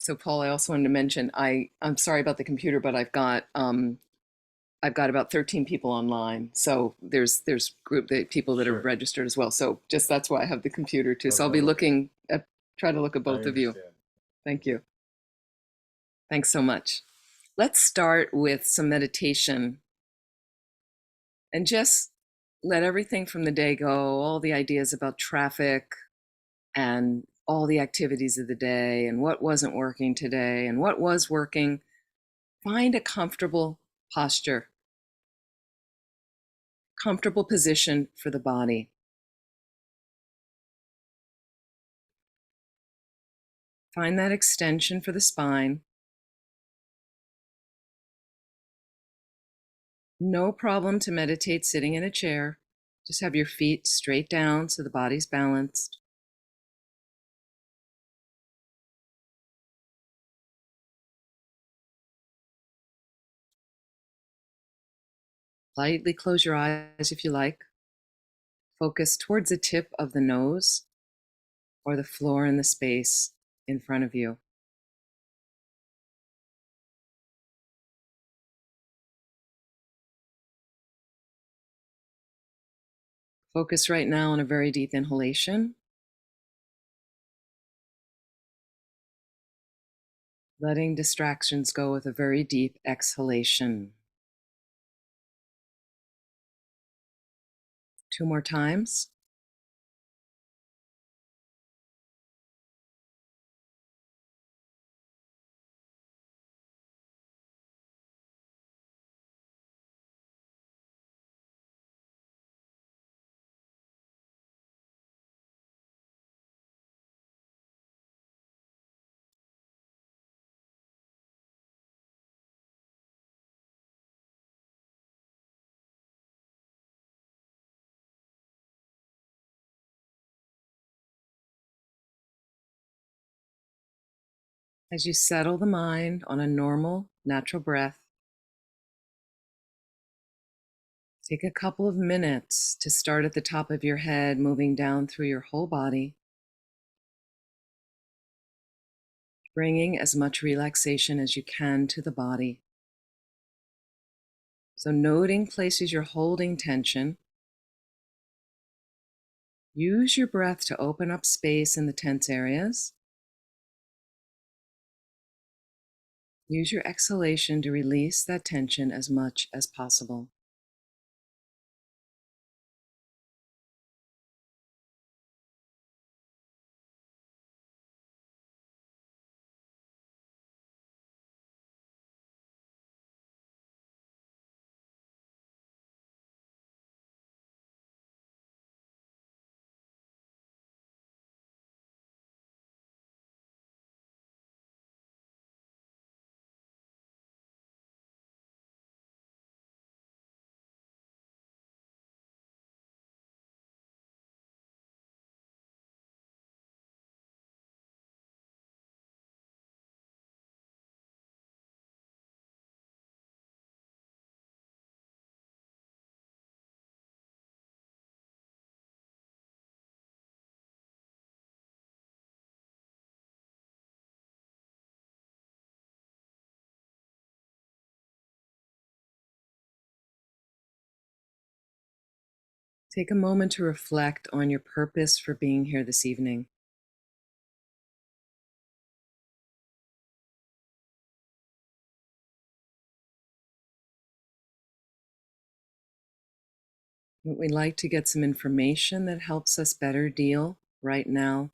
So Paul, I also wanted to mention, I'm sorry about the computer, but I've got about 13 people online. So there's group the people that are Sure. registered as well. So just that's why I have the computer too. No So I'll be problem. looking at try to look at I both of you. understand. Thank you. Thanks so much. Let's start with some meditation and just let everything from the day go, all the ideas about traffic and all the activities of the day and what wasn't working today and what was working. Find a comfortable position for the body. Find that extension for the spine. No problem to meditate sitting in a chair. Just have your feet straight down so the body's balanced. Lightly close your eyes if you like. Focus towards the tip of the nose or the floor in the space in front of you. Focus right now on a very deep inhalation, letting distractions go with a very deep exhalation. 2 more times. As you settle the mind on a normal, natural breath, take a couple of minutes to start at the top of your head, moving down through your whole body, bringing as much relaxation as you can to the body. So, noting places you're holding tension. Use your breath to open up space in the tense areas. Use your exhalation to release that tension as much as possible. Take a moment to reflect on your purpose for being here this evening. We'd like to get some information that helps us better deal right now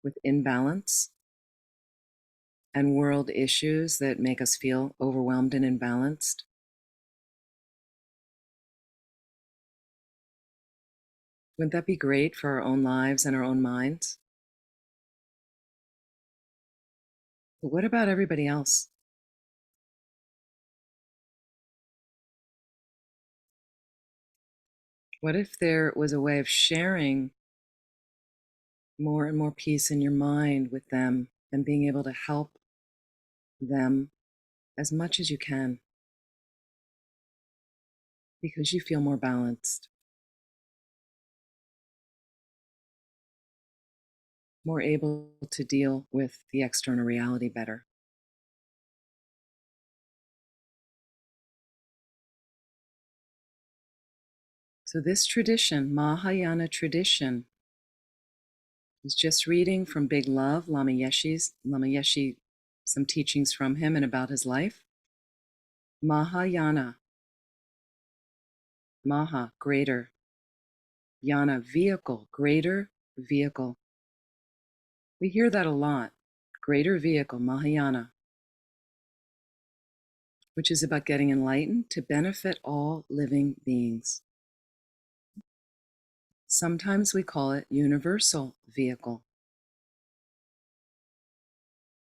with imbalance and world issues that make us feel overwhelmed and imbalanced. Wouldn't that be great for our own lives and our own minds? But what about everybody else? What if there was a way of sharing more and more peace in your mind with them and being able to help them as much as you can because you feel more balanced, more able to deal with the external reality better? So this tradition, Mahayana tradition, is just reading from Big Love, Lama Yeshe, some teachings from him and about his life. Mahayana, Maha, greater. Yana, vehicle, greater vehicle. We hear that a lot. Greater vehicle, Mahayana, which is about getting enlightened to benefit all living beings. Sometimes we call it universal vehicle.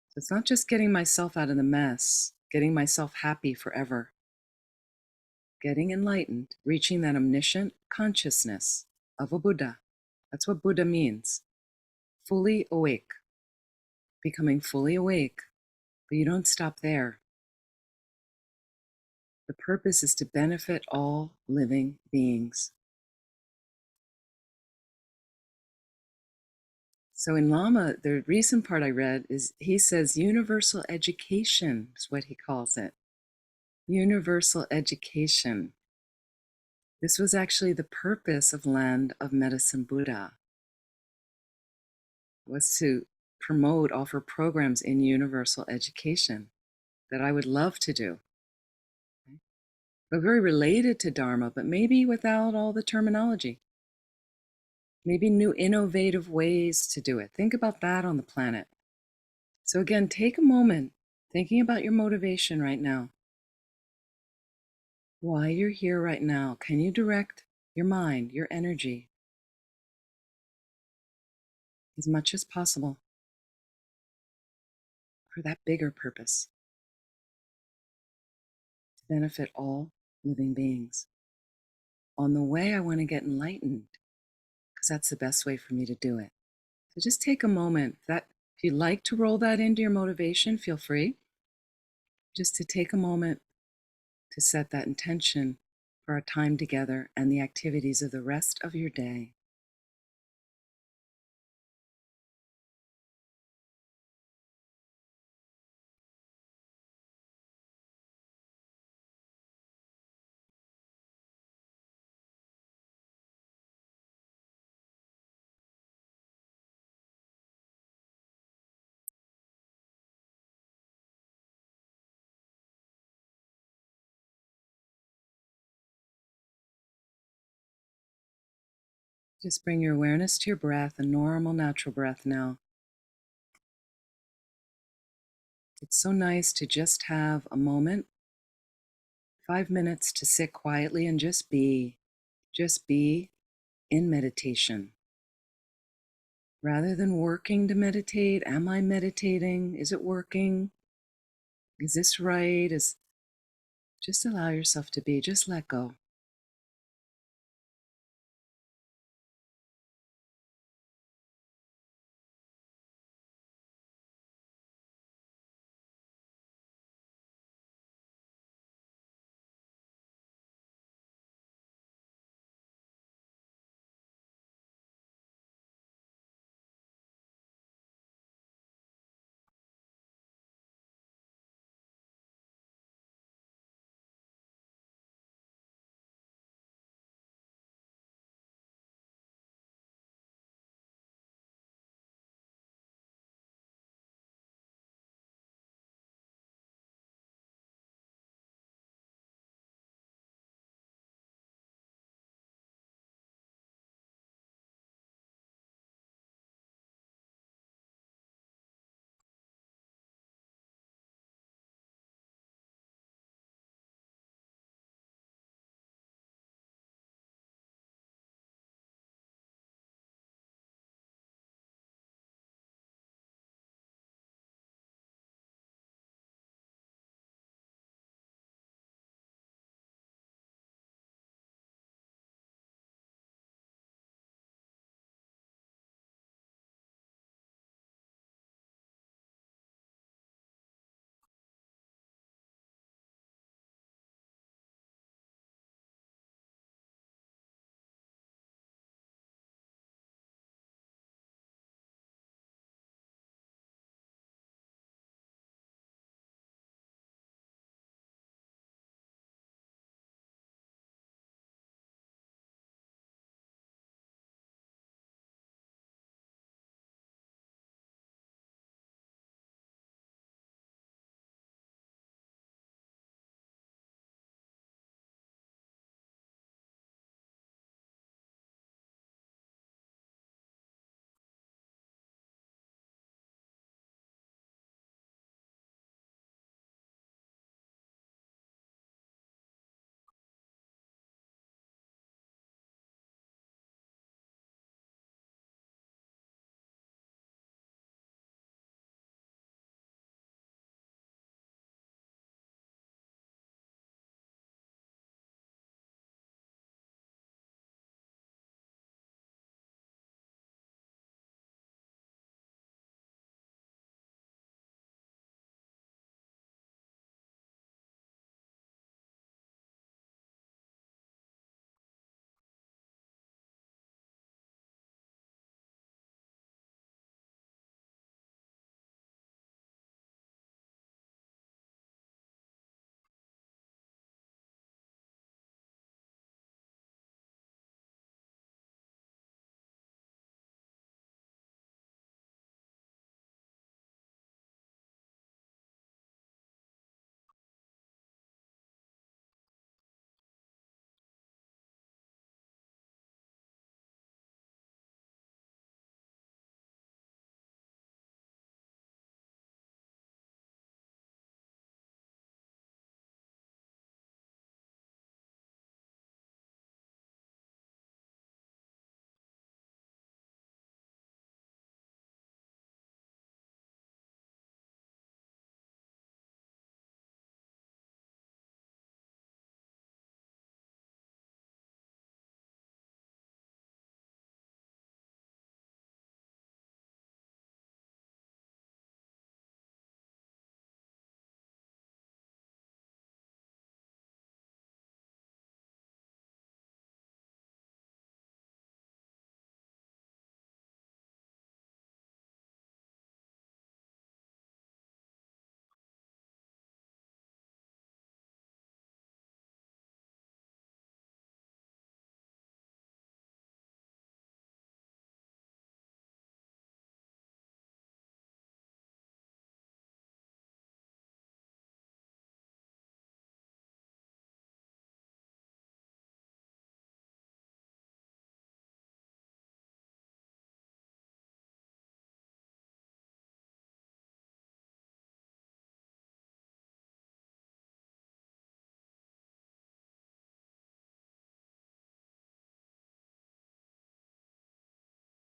So it's not just getting myself out of the mess, getting myself happy forever. Getting enlightened, reaching that omniscient consciousness of a Buddha. That's what Buddha means. Fully awake, becoming fully awake. But you don't stop there. The purpose is to benefit all living beings. So in Lama, the recent part I read is he says universal education is what he calls it. Universal education. This was actually the purpose of Land of Medicine Buddha, was to promote, offer programs in universal education that I would love to do. But very related to Dharma, but maybe without all the terminology. Maybe new innovative ways to do it. Think about that on the planet. So again, take a moment thinking about your motivation right now. Why you're here right now. Can you direct your mind, your energy, as much as possible for that bigger purpose, to benefit all living beings? On the way, I want to get enlightened because that's the best way for me to do it. So just take a moment. If you'd like to roll that into your motivation, feel free. Just to take a moment to set that intention for our time together and the activities of the rest of your day. Just bring your awareness to your breath, a normal, natural breath now. It's so nice to just have a moment, 5 minutes to sit quietly and just be in meditation. Rather than working to meditate, am I meditating? Is it working? Is this right? Just allow yourself to be, just let go.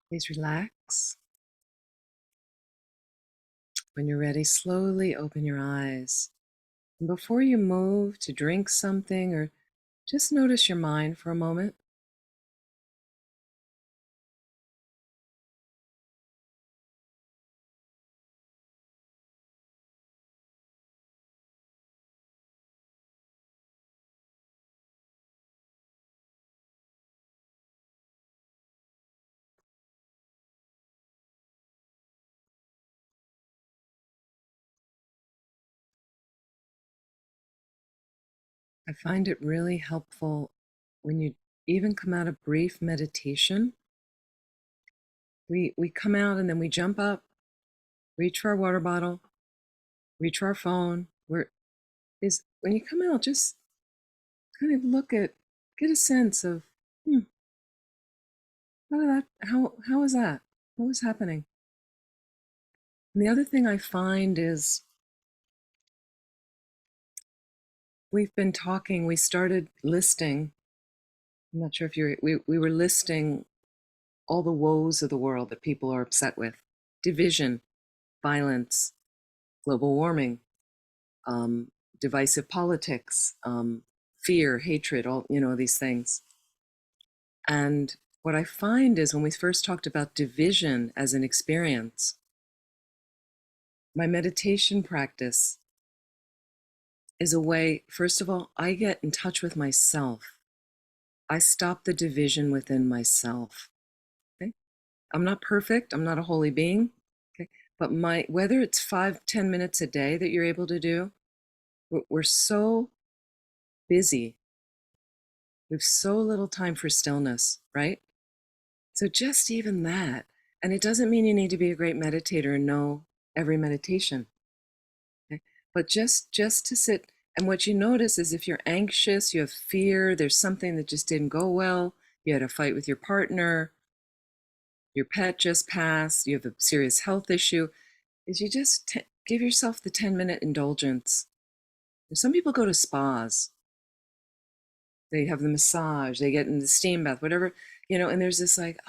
Please relax. When you're ready, slowly open your eyes. And before you move to drink something or just notice your mind for a moment. I find it really helpful when you even come out of brief meditation. We come out and then we jump up, reach for our water bottle, reach for our phone. When you come out, just kind of get a sense of, how was that? What was happening? And the other thing I find is we started listing, I'm not sure if we were listing all the woes of the world that people are upset with: division, violence, global warming, um, divisive politics, fear, hatred, all, these things. And what I find is when we first talked about division as an experience, my meditation practice is a way, first of all, I get in touch with myself. I stop the division within myself. Okay? I'm not perfect. I'm not a holy being. Okay? But whether it's 5-10 minutes a day that you're able to do, we're so busy. We have so little time for stillness, right? So just even that, and it doesn't mean you need to be a great meditator and know every meditation. Okay? But just to sit, and what you notice is if you're anxious, you have fear, there's something that just didn't go well, you had a fight with your partner, your pet just passed, you have a serious health issue, is you just give yourself the 10-minute indulgence. Some people go to spas, they have the massage, they get in the steam bath, whatever, and there's this like,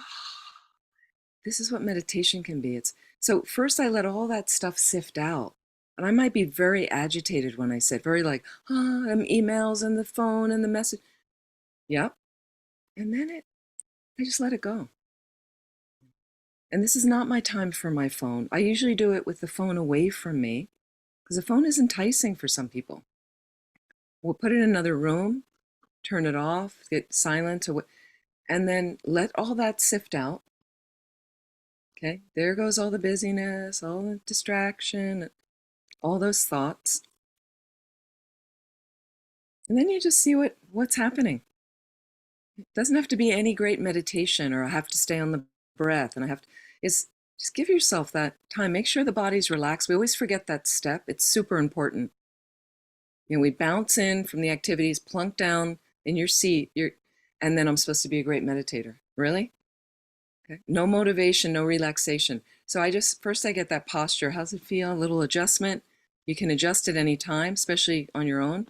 this is what meditation can be. It's so first I let all that stuff sift out. And I might be very agitated when I sit, very like, emails and the phone and the message. Yep. And then I just let it go. And this is not my time for my phone. I usually do it with the phone away from me because the phone is enticing for some people. We'll put it in another room, turn it off, get silent, and then let all that sift out. Okay, there goes all the busyness, all the distraction, all those thoughts. And then you just see what's happening. It doesn't have to be any great meditation or I have to stay on the breath and just give yourself that time. Make sure the body's relaxed. We always forget that step. It's super important. We bounce in from the activities, plunk down in your seat, and then I'm supposed to be a great meditator. Really? Okay. No motivation, no relaxation. So first I get that posture. How's it feel? A little adjustment. You can adjust at any time, especially on your own.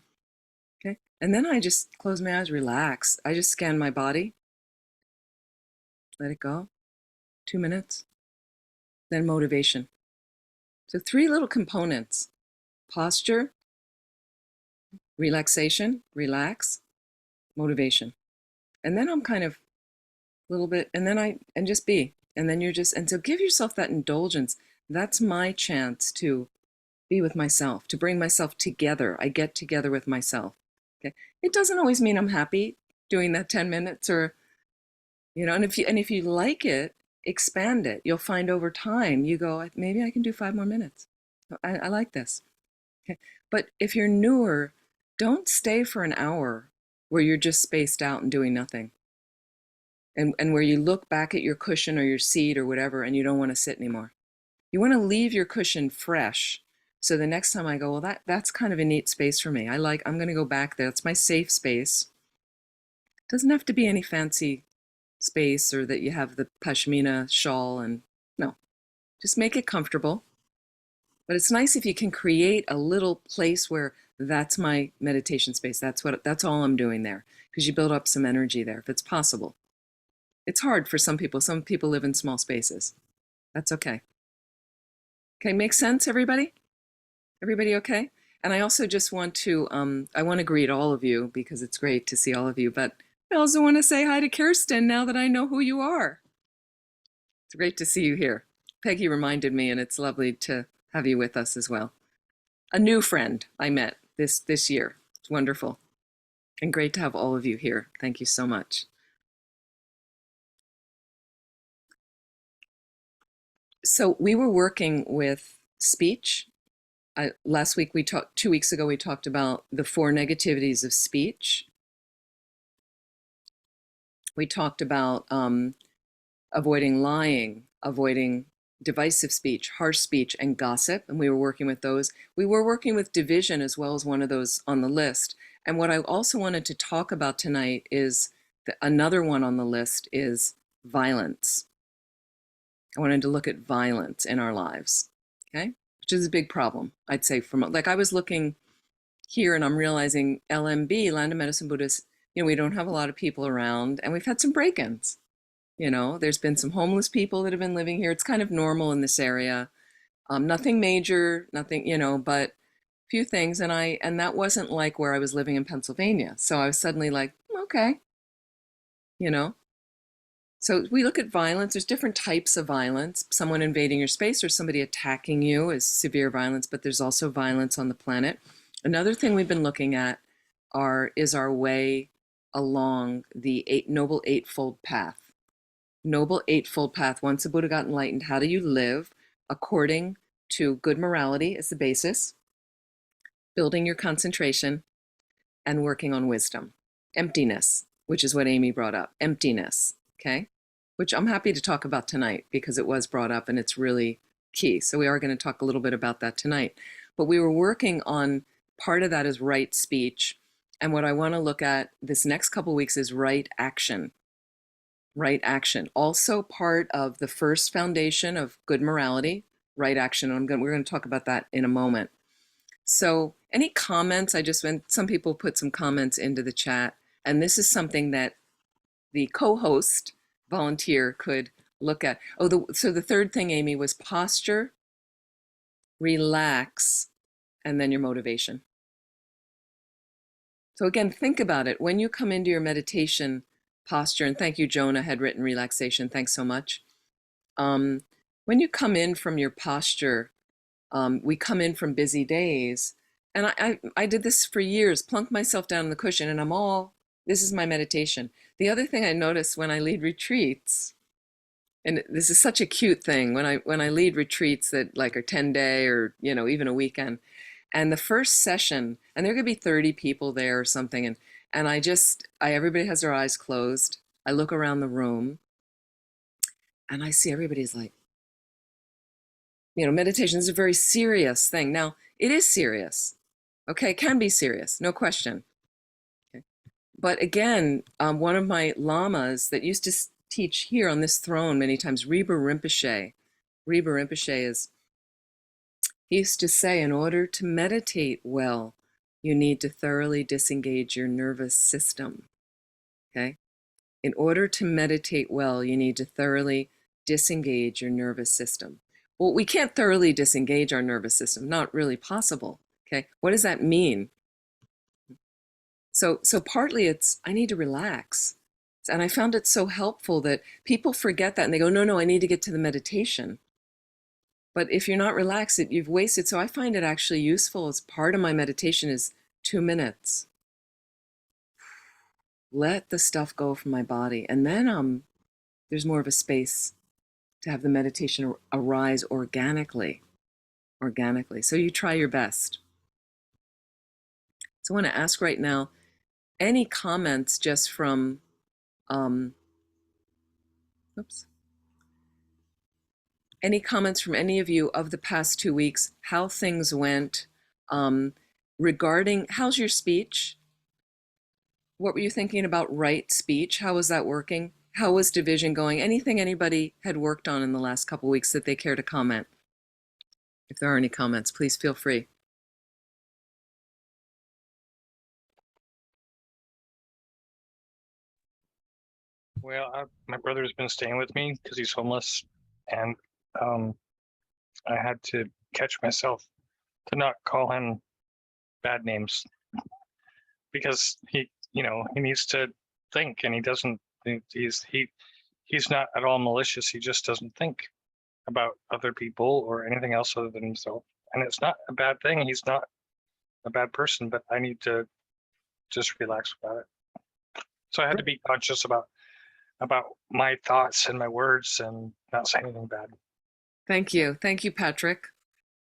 Okay. And then I just close my eyes, relax. I just scan my body, let it go. 2 minutes. Then motivation. So 3 little components: posture, relaxation, relax, motivation. And then I'm kind of a little bit, and just be. And then and so give yourself that indulgence. That's my chance to be with myself, to bring myself together. I get together with myself. Okay. It doesn't always mean I'm happy doing that 10 minutes and if you like it, expand it. You'll find over time, you go, maybe I can do 5 more minutes. I like this. Okay. But if you're newer, don't stay for an hour where you're just spaced out and doing nothing. And where you look back at your cushion or your seat or whatever, and you don't want to sit anymore. You want to leave your cushion fresh. So the next time I go, well, that's kind of a neat space for me. I'm going to go back there. It's my safe space. It doesn't have to be any fancy space or that you have the pashmina shawl no, just make it comfortable. But it's nice if you can create a little place where that's my meditation space. That's all I'm doing there, because you build up some energy there if it's possible. It's hard for some people. Some people live in small spaces. That's okay. Okay, makes sense, everybody? Everybody okay? And I also just want to, I want to greet all of you because it's great to see all of you, but I also want to say hi to Kirsten now that I know who you are. It's great to see you here. Peggy reminded me, and it's lovely to have you with us as well. A new friend I met this year. It's wonderful. And great to have all of you here. Thank you so much. So we were working with speech. Last week we talked, 2 weeks ago, we talked about the 4 negativities of speech. We talked about avoiding lying, avoiding divisive speech, harsh speech, and gossip, and we were working with those. We were working with division as well as one of those on the list. And what I also wanted to talk about tonight is another one on the list is violence. I wanted to look at violence in our lives, okay? Which is a big problem, I'd say. From like, I was looking here and I'm realizing LMB, Land of Medicine Buddhists, we don't have a lot of people around, and we've had some break-ins. There's been some homeless people that have been living here. It's kind of normal in this area. Nothing major, nothing, but few things. And that wasn't like where I was living in Pennsylvania. So I was suddenly like, okay, you know. So we look at violence. There's different types of violence. Someone invading your space or somebody attacking you is severe violence, but there's also violence on the planet. Another thing we've been looking at is our way along the Noble Eightfold Path. Noble Eightfold Path. Once the Buddha got enlightened, how do you live according to good morality as the basis, building your concentration, and working on wisdom. Emptiness, which is what Amy brought up. Emptiness, okay? Which I'm happy to talk about tonight because it was brought up and it's really key. So we are going to talk a little bit about that tonight. But we were working on, part of that is right speech. And what I want to look at this next couple of weeks is right action. Right action. Also part of the first foundation of good morality, right action. We're going to talk about that in a moment. So any comments? Some people put some comments into the chat, and this is something that the co-host volunteer could look at. So the third thing, Amy, was posture, relax, and then your motivation. So again, think about it. When you come into your meditation posture, and thank you, Jonah had written relaxation. Thanks so much. When you come in from your posture, we come in from busy days, and I did this for years, plunk myself down on the cushion, and this is my meditation. The other thing I notice when I lead retreats, and this is such a cute thing, when I lead retreats that like are 10-day or even a weekend, and the first session, and there could be 30 people there or something, and everybody has their eyes closed. I look around the room, and I see everybody's like, meditation is a very serious thing. Now, it is serious. Okay, it can be serious, no question. Okay. But again, one of my lamas that used to teach here on this throne many times, Rinpa Rinpoche he used to say, in order to meditate well, you need to thoroughly disengage your nervous system. Okay? In order to meditate well, you need to thoroughly disengage your nervous system. Well, we can't thoroughly disengage our nervous system, not really possible. Okay, what does that mean? So partly it's, I need to relax. And I found it so helpful that people forget that and they go, no, I need to get to the meditation. But if you're not relaxed, you've wasted. So I find it actually useful as part of my meditation is 2 minutes. Let the stuff go from my body. And then there's more of a space to have the meditation arise organically. So you try your best. So I want to ask right now, any comments just from, any comments from any of you of the past 2 weeks, how things went regarding, how's your speech? What were you thinking about right speech? How was that working? How was division going? Anything anybody had worked on in the last couple of weeks that they care to comment? If there are any comments, please feel free. Well, my brother's been staying with me because he's homeless, and um, I had to catch myself to not call him bad names because he needs to think, and he doesn't. He's not at all malicious. He just doesn't think about other people or anything else other than himself, and it's not a bad thing. He's not a bad person, but I need to just relax about it. So I had to be conscious about my thoughts and my words and not say anything bad. Thank you. Thank you, Patrick.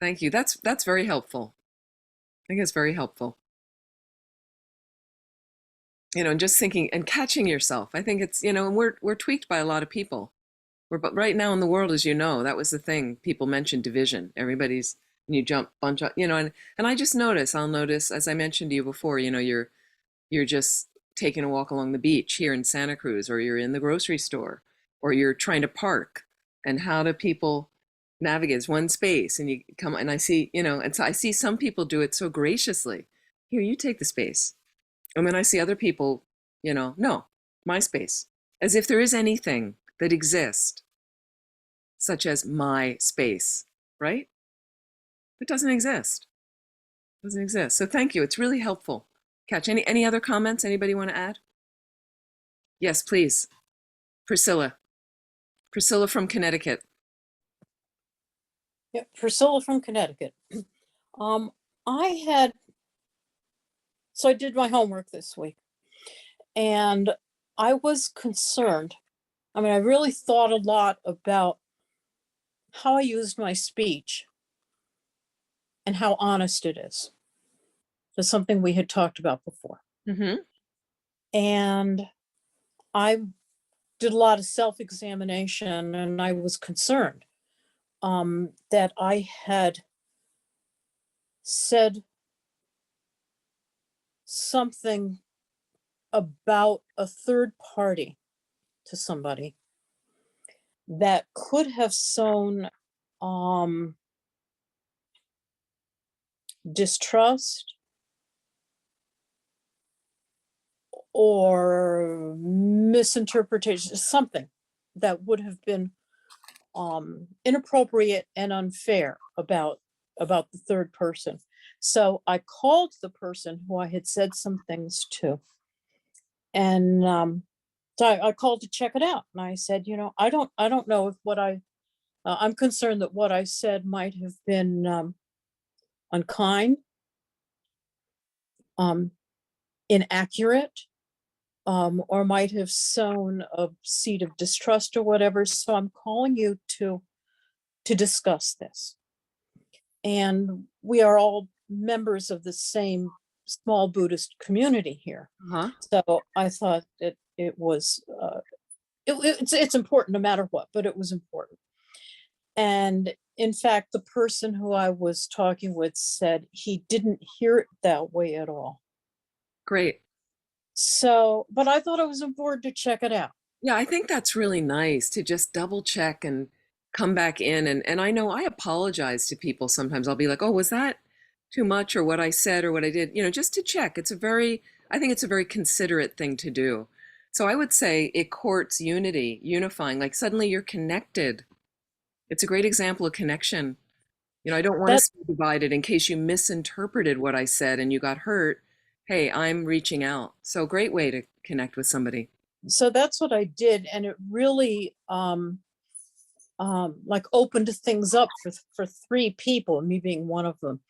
Thank you. That's very helpful. I think it's very helpful. And just thinking and catching yourself. I think it's, and we're tweaked by a lot of people. But right now in the world, as you know, that was the thing. People mentioned division. Everybody's, you jump bunch of, and I just notice, I'll notice, as I mentioned to you before, you're just taking a walk along the beach here in Santa Cruz, or you're in the grocery store, or you're trying to park. And how do people navigate? It's one space, and you come, and I see, and so I see some people do it so graciously. Here, you take the space. And then I see other people, no, my space. As if there is anything that exists, such as my space, right? It doesn't exist. It doesn't exist. So thank you. It's really helpful. Catch any other comments? Anybody want to add? Yes, please. Priscilla. Priscilla from Connecticut. Yeah, Priscilla from Connecticut. I did my homework this week, and I was concerned. I mean, I really thought a lot about how I used my speech and how honest it is. That's something we had talked about before. Mm-hmm. And I did a lot of self-examination, and I was concerned that I had said something about a third party to somebody that could have sown distrust or misinterpretation, something that would have been inappropriate and unfair about the third person. So I called the person who I had said some things to, and so I called to check it out, and I said, I don't know if I'm concerned that what I said might have been unkind, inaccurate, or might have sown a seed of distrust or whatever. So I'm calling you to discuss this. And we are all members of the same small Buddhist community here. Uh-huh. So I thought that it was, it's important no matter what, but it was important. And in fact, the person who I was talking with said he didn't hear it that way at all. Great. So, but I thought it was important to check it out. Yeah, I think that's really nice to just double check and come back in. And I know I apologize to people sometimes. I'll be like, oh, was that too much, or what I said or what I did, just to check. I think it's a very considerate thing to do. So I would say it courts unity, unifying, like suddenly you're connected. It's a great example of connection. I don't want to stay divided in case you misinterpreted what I said and you got hurt. Hey, I'm reaching out. So great way to connect with somebody. So that's what I did, and it really like opened things up for three people, me being one of them.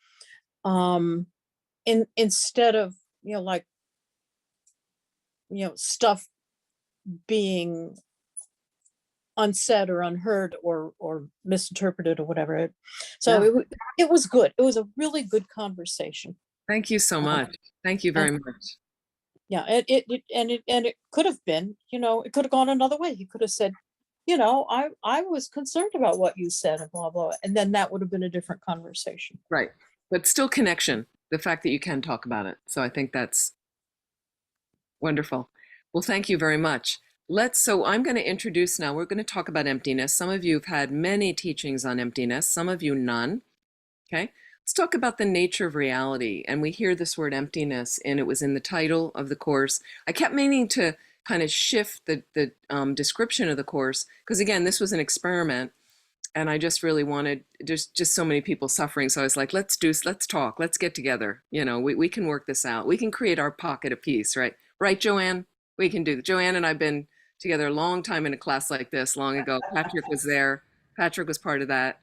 Instead of stuff being unsaid or unheard or misinterpreted or whatever. So Yeah. it was good. It was a really good conversation. Thank you so much. Thank you very much. Yeah, it could have been, it could have gone another way. He could have said, I was concerned about what you said and blah, blah, and then that would have been a different conversation. Right. But still connection, the fact that you can talk about it. So I think that's wonderful. Well, thank you very much. So I'm going to introduce now, we're going to talk about emptiness. Some of you have had many teachings on emptiness, some of you none. Okay. Let's talk about the nature of reality. And we hear this word emptiness, and it was in the title of the course. I kept meaning to kind of shift the description of the course, because again, this was an experiment, and I just really wanted, there's just so many people suffering. So I was like, let's talk, let's get together. You know, we can work this out. We can create our pocket of peace, right? Right, Joanne? We can do that. Joanne and I've been together a long time in a class like this long ago. Patrick was there. Patrick was part of that.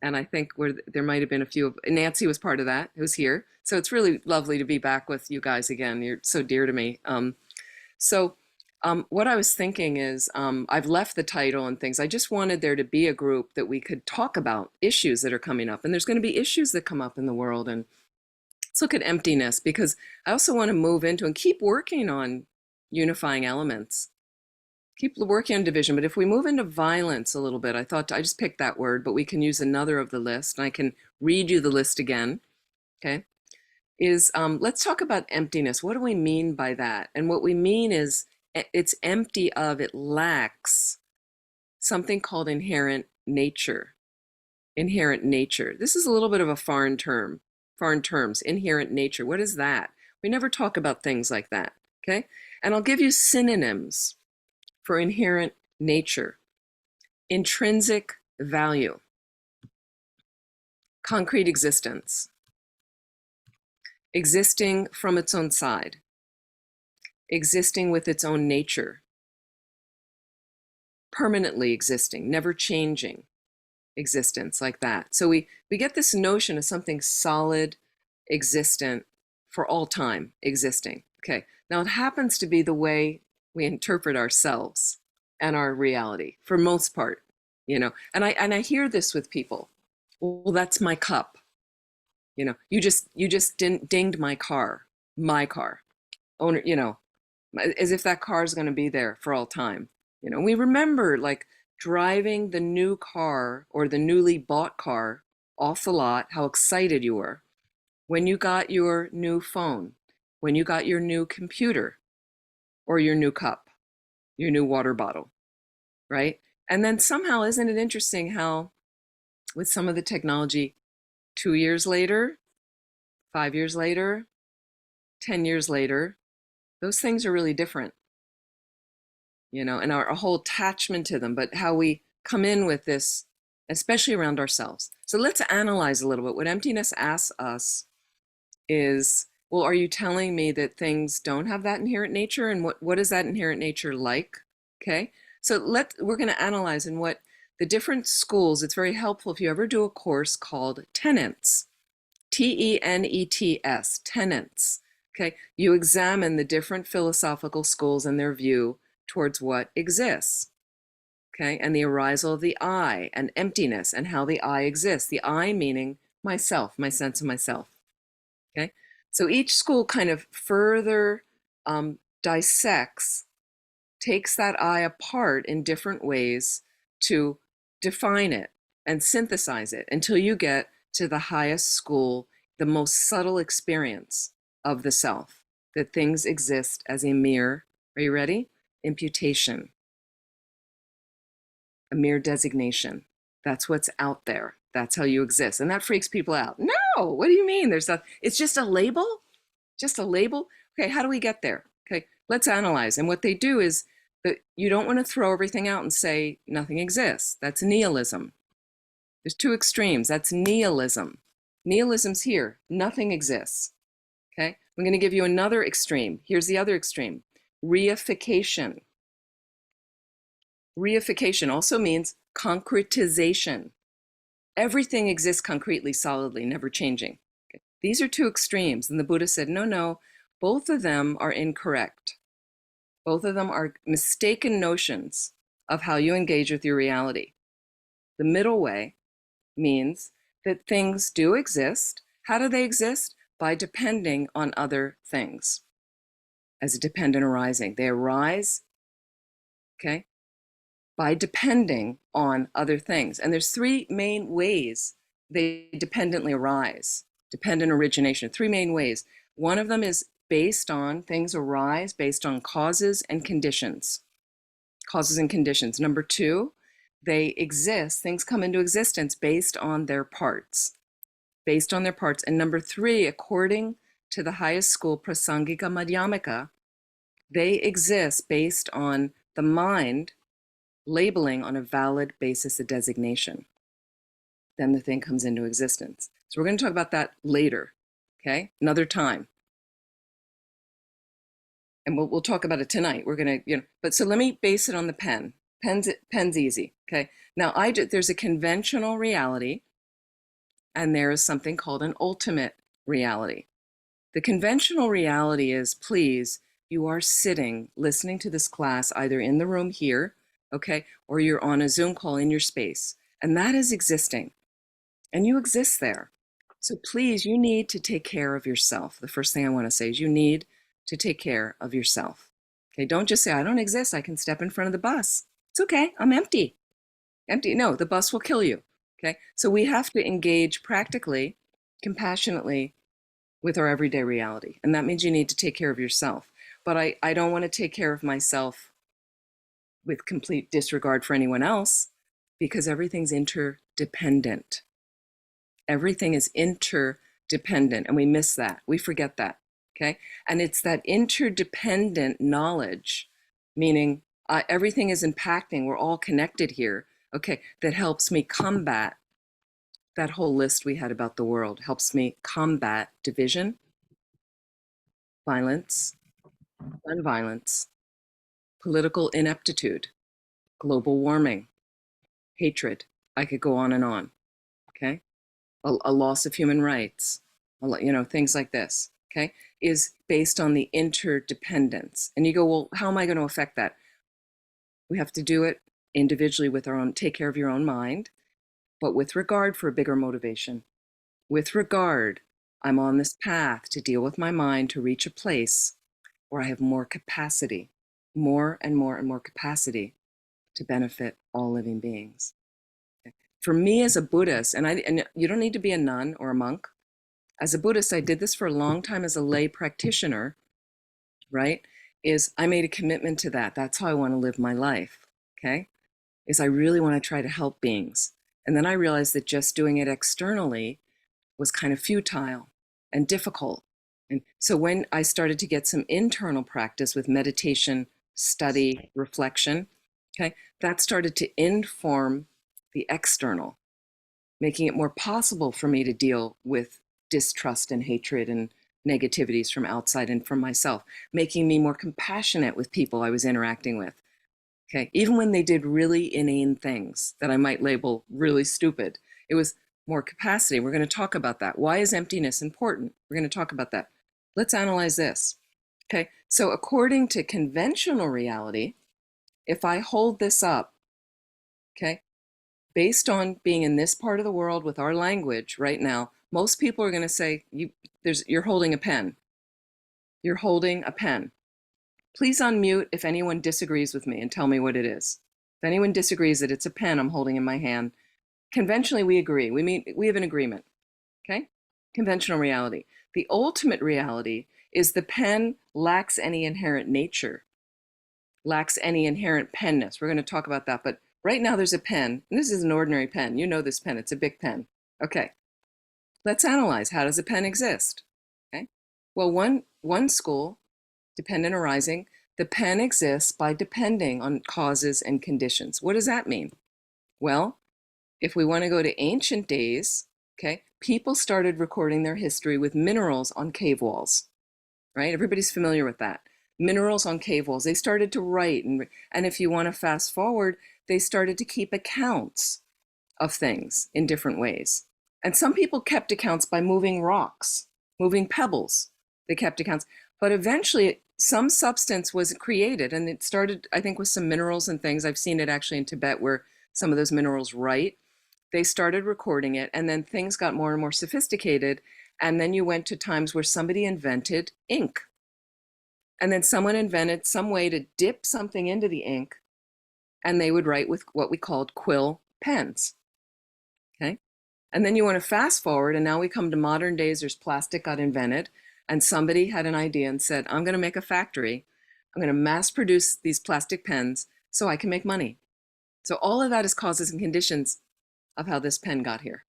And I think there might have been a few of, Nancy was part of that, who was here. So it's really lovely to be back with you guys again. You're so dear to me. What I was thinking is, I've left the title and things. I just wanted there to be a group that we could talk about issues that are coming up. And there's going to be issues that come up in the world. And let's look at emptiness, because I also want to move into and keep working on unifying elements. Keep working on division. But if we move into violence a little bit, I thought I just picked that word, but we can use another of the list. And I can read you the list again. Okay. Let's talk about emptiness. What do we mean by that? And what we mean is it's empty of, it lacks something called inherent nature. Inherent nature. This is a little bit of a foreign terms, inherent nature. What is that? We never talk about things like that, okay? And I'll give you synonyms for inherent nature. Intrinsic value, concrete existence, existing from its own side, existing with its own nature, permanently existing, never changing existence, like that. So we get this notion of something solid, existent, for all time existing. Okay, now it happens to be the way we interpret ourselves and our reality for most part, you know. And I hear this with people. Well, that's my cup. You know, you just dinged my car owner, you know, as if that car is going to be there for all time. You know, we remember like driving the new car or the newly bought car off the lot, how excited you were when you got your new phone, when you got your new computer or your new cup, your new water bottle, right? And then somehow, isn't it interesting how with some of the technology, 2 years later, 5 years later, 10 years later, those things are really different, you know, and our whole attachment to them, but how we come in with this, especially around ourselves. So let's analyze a little bit. What emptiness asks us is, well, are you telling me that things don't have that inherent nature? And what is that inherent nature like? Okay, so we're going to analyze in what the different schools. It's very helpful if you ever do a course called Tenets, Tenets, tenets. Okay, you examine the different philosophical schools and their view towards what exists. Okay, and the arisal of the I and emptiness and how the I exists. The I meaning myself, my sense of myself. Okay, so each school kind of further dissects, takes that I apart in different ways to define it and synthesize it until you get to the highest school, the most subtle experience of the self, that things exist as a mere, are you ready? Imputation, a mere designation. That's what's out there. That's how you exist. And that freaks people out. No, what do you mean? It's just a label? Just a label? Okay, how do we get there? Okay, let's analyze. And what they do is that you don't want to throw everything out and say nothing exists. That's nihilism. There's two extremes. That's nihilism. Nihilism's here. Nothing exists. Okay, I'm going to give you another extreme. Here's the other extreme. Reification. Reification also means concretization. Everything exists concretely, solidly, never changing. Okay. These are two extremes. And the Buddha said, no, both of them are incorrect. Both of them are mistaken notions of how you engage with your reality. The middle way means that things do exist. How do they exist? By depending on other things as a dependent arising. They arise, okay, by depending on other things. And there's three main ways they dependently arise, dependent origination, three main ways. One of them is based on, things arise based on causes and conditions. Causes and conditions. Number two, they exist, things come into existence based on their parts. Based on their parts. And number three, according to the highest school, Prasangika Madhyamika, They exist based on the mind labeling on a valid basis of designation. Then the thing comes into existence. So we're going to talk about that later, okay? Another time. And we'll talk about it tonight. We're going to, but so let me base it on the pen. Pen's easy, okay? Now, there's a conventional reality, and there is something called an ultimate reality. The conventional reality is, please, you are sitting, listening to this class, either in the room here, okay, or you're on a Zoom call in your space, and that is existing, and you exist there. So please, you need to take care of yourself. The first thing I want to say is you need to take care of yourself. Okay, don't just say, I don't exist, I can step in front of the bus. It's okay, I'm empty. Empty, no, the bus will kill you. Okay, so we have to engage practically, compassionately with our everyday reality. And that means you need to take care of yourself. But I don't want to take care of myself with complete disregard for anyone else, because everything's interdependent. Everything is interdependent, and we miss that. We forget that, okay? And it's that interdependent knowledge, meaning everything is impacting, we're all connected here, okay, that helps me combat that whole list we had about the world, helps me combat division, violence, nonviolence, political ineptitude, global warming, hatred. I could go on and on, okay? A loss of human rights, things like this, okay, is based on the interdependence. And you go, well, how am I going to affect that? We have to do it individually with our own, take care of your own mind, but with regard for a bigger motivation. With regard, I'm on this path to deal with my mind to reach a place where I have more capacity, more and more and more capacity to benefit all living beings. For me as a Buddhist, and you don't need to be a nun or a monk. As a Buddhist, I did this for a long time as a lay practitioner, right? Is I made a commitment to that. That's how I want to live my life, okay? Is I really want to try to help beings. And then I realized that just doing it externally was kind of futile and difficult. And so when I started to get some internal practice with meditation, study, reflection, okay, that started to inform the external, making it more possible for me to deal with distrust and hatred and negativities from outside and from myself, making me more compassionate with people I was interacting with. Okay, even when they did really inane things that I might label really stupid, it was more capacity. We're going to talk about that. Why is emptiness important? We're going to talk about that. Let's analyze this. Okay, so according to conventional reality, if I hold this up, okay, based on being in this part of the world with our language right now, most people are going to say, you're holding a pen. You're holding a pen. Please unmute if anyone disagrees with me and tell me what it is. If anyone disagrees that it's a pen I'm holding in my hand, conventionally we agree. We have an agreement, okay? Conventional reality. The ultimate reality is the pen lacks any inherent nature, lacks any inherent penness. We're going to talk about that, but right now there's a pen, and this is an ordinary pen. You know this pen, it's a big pen. Okay, let's analyze, how does a pen exist? Okay, well, one school, dependent arising, the pen exists by depending on causes and conditions. What does that mean? Well, if we want to go to ancient days, okay, people started recording their history with minerals on cave walls, right? Everybody's familiar with that. Minerals on cave walls. They started to write, and if you want to fast forward, they started to keep accounts of things in different ways. And some people kept accounts by moving rocks, moving pebbles. They kept accounts. But eventually, some substance was created, and it started, I think, with some minerals and things. I've seen it actually in Tibet where some of those minerals write. They started recording it, and then things got more and more sophisticated. And then you went to times where somebody invented ink. And then someone invented some way to dip something into the ink, and they would write with what we called quill pens. Okay. And then you want to fast forward, and now we come to modern days. There's plastic got invented, and somebody had an idea and said, I'm going to make a factory. I'm going to mass produce these plastic pens so I can make money. So all of that is causes and conditions of how this pen got here.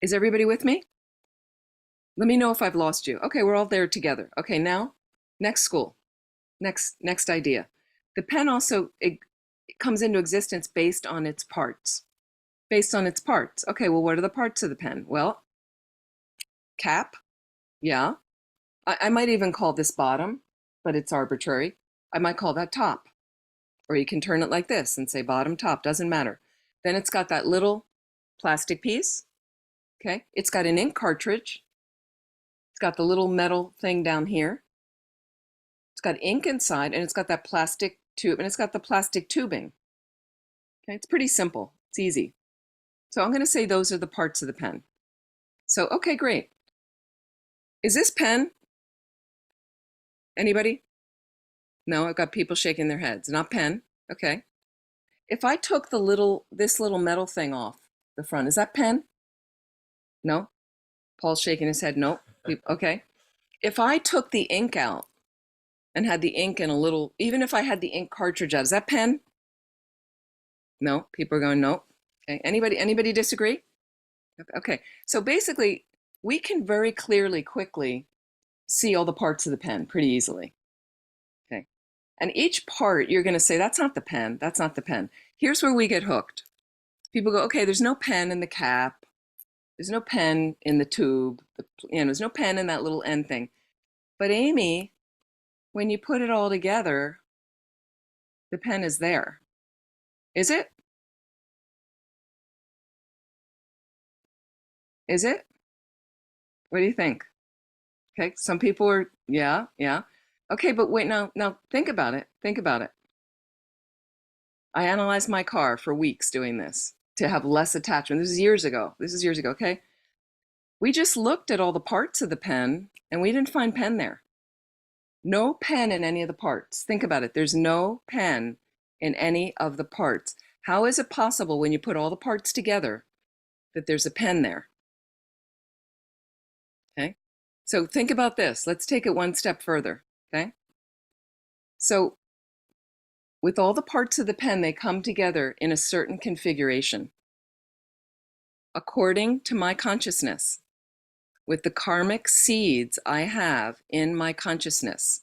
Is everybody with me? Let me know if I've lost you. Okay, we're all there together. Okay, now, next school, next idea. The pen also, it comes into existence based on its parts. Based on its parts. Okay, well, what are the parts of the pen? Well, cap, yeah. I might even call this bottom, but it's arbitrary. I might call that top. Or you can turn it like this and say bottom, top, doesn't matter. Then it's got that little plastic piece, okay? It's got an ink cartridge. It's got the little metal thing down here. It's got ink inside, and it's got that plastic tube, and it's got the plastic tubing. Okay, it's pretty simple. It's easy. So I'm going to say those are the parts of the pen. So, okay, great. Is this pen? Anybody? No, I've got people shaking their heads. Not pen. Okay. If I took this little metal thing off the front, is that pen? No? Paul's shaking his head. No. Okay. If I took the ink out and had the ink in a little, even if I had the ink cartridge out, is that pen? No. People are going, no. Okay. Anybody disagree? Okay. So basically, we can very clearly, quickly see all the parts of the pen pretty easily. Okay. And each part, you're going to say, that's not the pen. That's not the pen. Here's where we get hooked. People go, okay, there's no pen in the cap. There's no pen in the tube. There's no pen in that little end thing. But Amy, when you put it all together, the pen is there. Is it? Is it? What do you think? Okay, some people are, yeah. Okay, but wait, now think about it. Think about it. I analyzed my car for weeks doing this to have less attachment. This is years ago. Okay? We just looked at all the parts of the pen and we didn't find pen there. No pen in any of the parts. Think about it. There's no pen in any of the parts. How is it possible when you put all the parts together that there's a pen there? Okay? So think about this. Let's take it one step further. Okay? So with all the parts of the pen, they come together in a certain configuration. According to my consciousness, with the karmic seeds I have in my consciousness,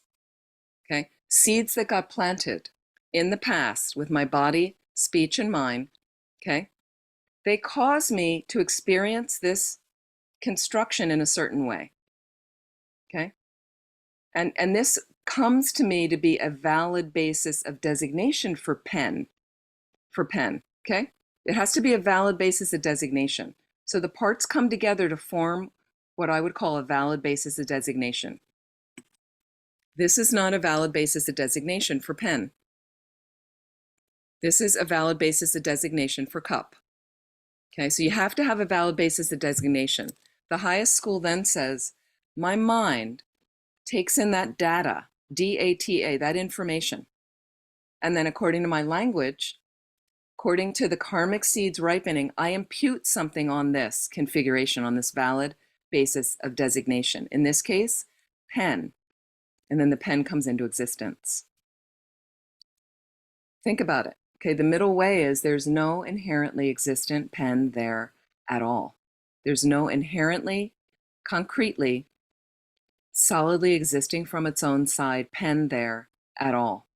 okay? Seeds that got planted in the past with my body, speech, and mind, okay? They cause me to experience this construction in a certain way, okay? And this comes to me to be a valid basis of designation for pen, okay? It has to be a valid basis of designation. So the parts come together to form what I would call a valid basis of designation. This is not a valid basis of designation for pen. This is a valid basis of designation for cup. Okay, so you have to have a valid basis of designation. The highest school then says, my mind takes in that data, D-A-T-A, that information. And then according to my language, according to the karmic seeds ripening, I impute something on this configuration, on this valid basis of designation. In this case, pen. And then the pen comes into existence. Think about it. Okay, the middle way is there's no inherently existent pen there at all. There's no inherently, concretely, solidly existing from its own side pen there at all.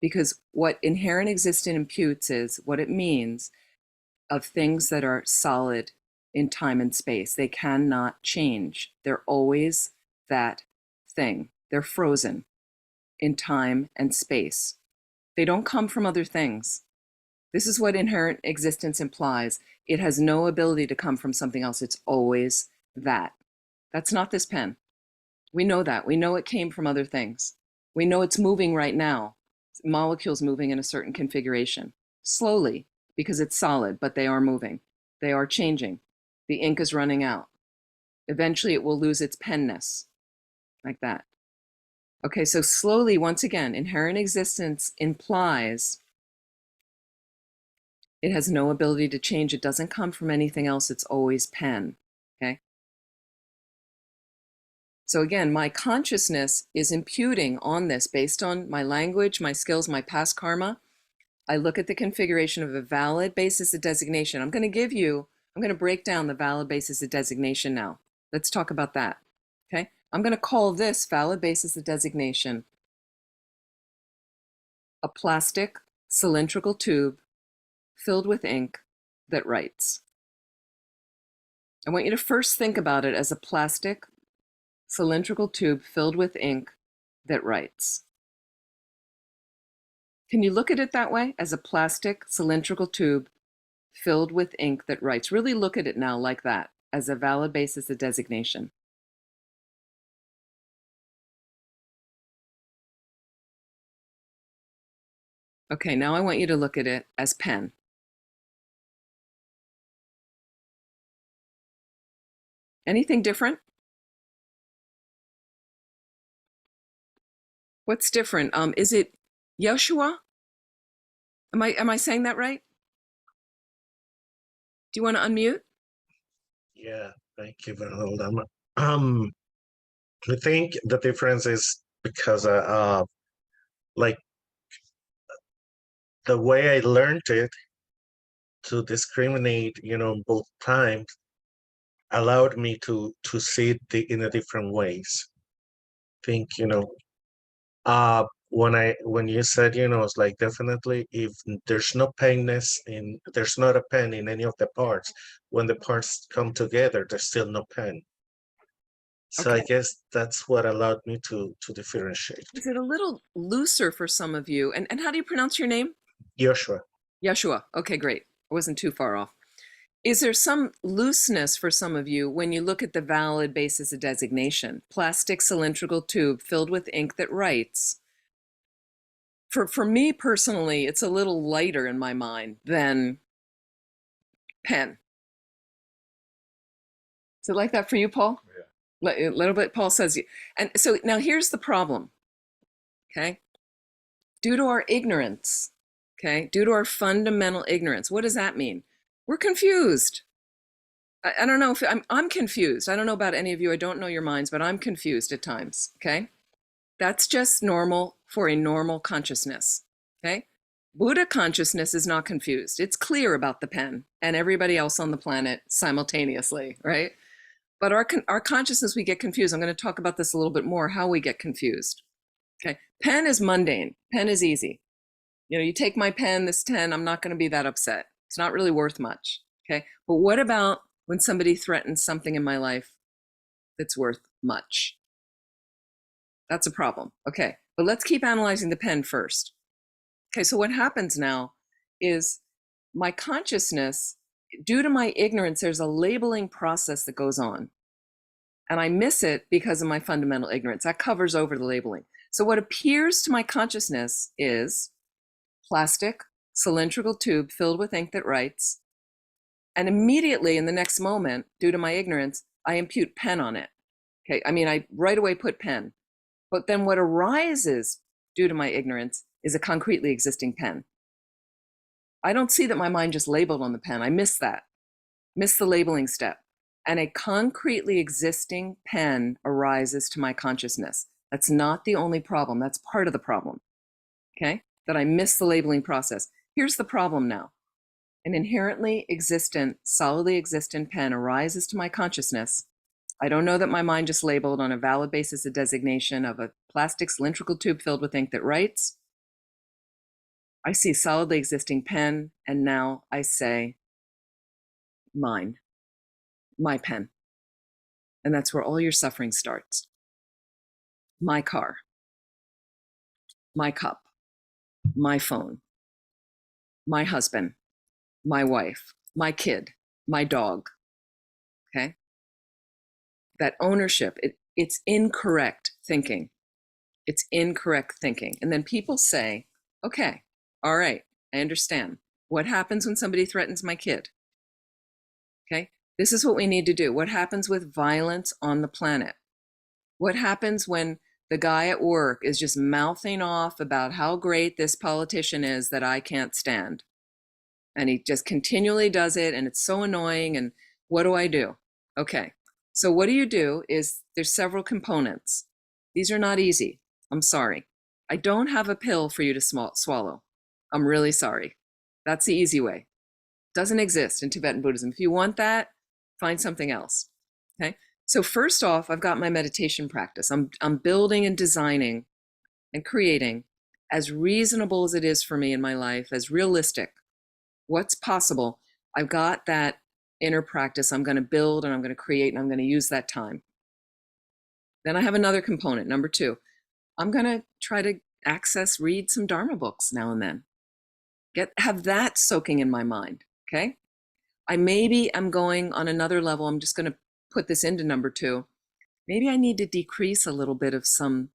Because what inherent existence imputes is what it means of things that are solid in time and space. They cannot change. They're always that thing. They're frozen in time and space. They don't come from other things. This is what inherent existence implies. It has no ability to come from something else. It's always that. That's not this pen. We know that. We know it came from other things. We know it's moving right now. Molecules moving in a certain configuration. Slowly, because it's solid, but they are moving. They are changing. The ink is running out. Eventually it will lose its penness. Like that. Okay, so slowly, once again, inherent existence implies it has no ability to change. It doesn't come from anything else. It's always pen, okay? So again, my consciousness is imputing on this based on my language, my skills, my past karma. I look at the configuration of a valid basis of designation. I'm going to break down the valid basis of designation now. Let's talk about that. Okay. I'm going to call this valid basis of designation a plastic cylindrical tube filled with ink that writes. I want you to first think about it as a plastic cylindrical tube filled with ink that writes. Can you look at it that way, as a plastic cylindrical tube filled with ink that writes? Really look at it now like that, as a valid basis of designation. Okay, now I want you to look at it as pen. Anything different? What's different? Is it Yeshua? Am I saying that right? Do you want to unmute? Yeah, thank you, Venerable. I think the difference is because like the way I learned it to discriminate, both times allowed me to see it in a different ways. Think, when you said, it's like definitely if there's no there's not a pen in any of the parts, when the parts come together, there's still no pen. So Okay. I guess that's what allowed me to differentiate. Is it a little looser for some of you? And how do you pronounce your name? Joshua. Yeshua. Okay, great. I wasn't too far off. Is there some looseness for some of you when you look at the valid basis of designation? Plastic cylindrical tube filled with ink that writes. For me personally, it's a little lighter in my mind than pen. Is it like that for you, Paul? Yeah. A little bit, Paul says. And so now here's the problem, okay? Due to our ignorance, okay? Due to our fundamental ignorance, what does that mean? We're confused. I don't know if I'm confused. I don't know about any of you. I don't know your minds, but I'm confused at times, okay? That's just normal for a normal consciousness, okay? Buddha consciousness is not confused. It's clear about the pen and everybody else on the planet simultaneously, right? But our consciousness, we get confused. I'm going to talk about this a little bit more, how we get confused, okay? Pen is mundane. Pen is easy. You take my pen, this 10, I'm not going to be that upset. It's not really worth much, okay? But what about when somebody threatens something in my life that's worth much? That's a problem. Okay, but let's keep analyzing the pen first. Okay, so what happens now is my consciousness, due to my ignorance, there's a labeling process that goes on. And I miss it because of my fundamental ignorance. That covers over the labeling. So what appears to my consciousness is plastic, cylindrical tube filled with ink that writes. And immediately in the next moment, due to my ignorance, I impute pen on it. Okay, I right away put pen. But then what arises due to my ignorance is a concretely existing pen. I don't see that my mind just labeled on the pen. I miss that, miss the labeling step. And a concretely existing pen arises to my consciousness. That's not the only problem. That's part of the problem, okay? That I miss the labeling process. Here's the problem now. An inherently existent, solidly existent pen arises to my consciousness. I don't know that my mind just labeled on a valid basis of designation of a plastic cylindrical tube filled with ink that writes. I see solidly existing pen, and now I say mine, my pen. And that's where all your suffering starts. My car, my cup, my phone, my husband, my wife, my kid, my dog, okay? That ownership, it's incorrect thinking. It's incorrect thinking. And then people say, okay, all right, I understand. What happens when somebody threatens my kid? Okay, this is what we need to do. What happens with violence on the planet? What happens when the guy at work is just mouthing off about how great this politician is that I can't stand? And he just continually does it, and it's so annoying, and what do I do? Okay, so what you do is there's several components. These are not easy. I'm sorry. I don't have a pill for you to swallow. I'm really sorry. That's the easy way. Doesn't exist in Tibetan Buddhism. If you want that, find something else, okay? So first off, I've got my meditation practice. I'm building and designing and creating as reasonable as it is for me in my life, as realistic, what's possible. I've got that inner practice. I'm going to build and I'm going to create and I'm going to use that time. Then I have another component, number 2. I'm going to try to read some Dharma books now and then. Have that soaking in my mind, okay? I'm going on another level. I'm just going to put this into number 2. Maybe I need to decrease a little bit of some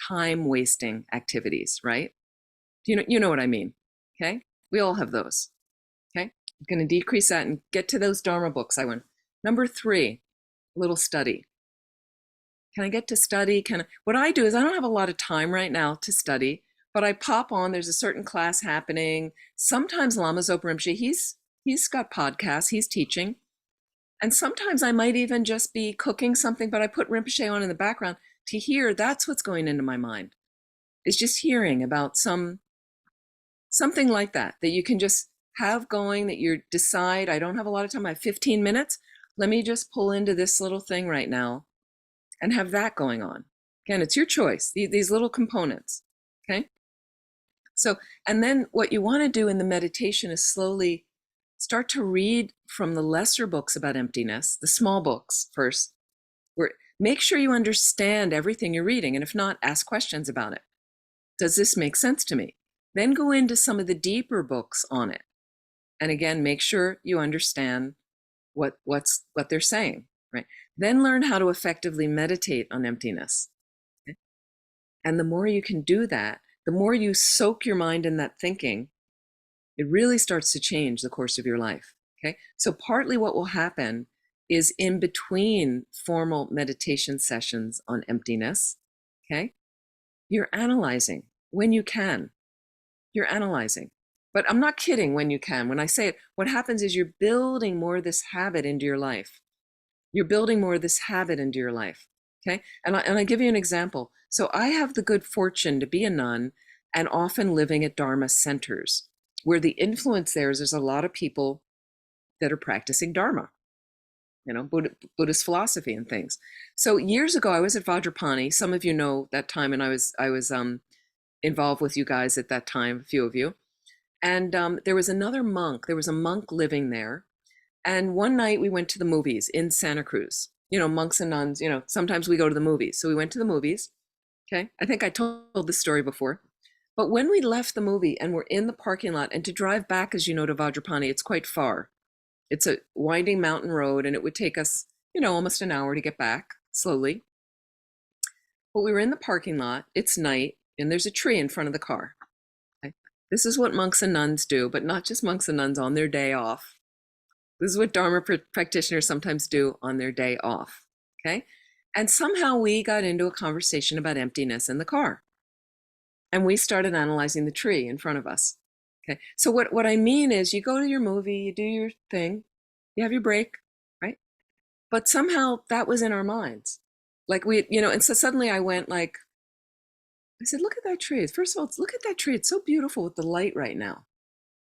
time wasting activities, right? You know what I mean, okay? We all have those, okay? I'm going to decrease that and get to those Dharma books I want. Number 3, a little study. Can I get to study? What I do is I don't have a lot of time right now to study, but I pop on, there's a certain class happening. Sometimes Lama Zopa Rinpoche, he's got podcasts, he's teaching. And sometimes I might even just be cooking something, but I put Rinpoche on in the background to hear. That's what's going into my mind. It's just hearing about something like that you can just have going, that you decide, I don't have a lot of time, I have 15 minutes. Let me just pull into this little thing right now and have that going on. Again, it's your choice, these little components, okay? So, and then what you want to do in the meditation is slowly start to read from the lesser books about emptiness, the small books first, where make sure you understand everything you're reading. And if not, ask questions about it. Does this make sense to me? Then go into some of the deeper books on it. And again, make sure you understand what they're saying, right? Then learn how to effectively meditate on emptiness. Okay? And the more you can do that, the more you soak your mind in that thinking, it really starts to change the course of your life, okay? So partly what will happen is in between formal meditation sessions on emptiness, okay? You're analyzing when you can. You're analyzing. But I'm not kidding when you can. When I say it, what happens is you're building more of this habit into your life. You're building more of this habit into your life, okay? And I give you an example. So I have the good fortune to be a nun and often living at Dharma centers, where the influence there is there's a lot of people that are practicing Dharma, Buddhist philosophy and things. So years ago, I was at Vajrapani. Some of you know that time, and I was involved with you guys at that time, a few of you. And there was another monk. There was a monk living there. And one night we went to the movies in Santa Cruz. Monks and nuns, sometimes we go to the movies. So we went to the movies, okay? I think I told this story before. But when we left the movie and we're in the parking lot, and to drive back, as you know, to Vajrapani, it's quite far. It's a winding mountain road, and it would take us, almost an hour to get back slowly. But we were in the parking lot, it's night, and there's a tree in front of the car. Okay? This is what monks and nuns do, but not just monks and nuns on their day off. This is what Dharma practitioners sometimes do on their day off, okay? And somehow we got into a conversation about emptiness in the car. And we started analyzing the tree in front of us. Okay. So what I mean is you go to your movie, you do your thing, you have your break, right? But somehow that was in our minds. Like and so suddenly I went I said, look at that tree. First of all, look at that tree. It's so beautiful with the light right now.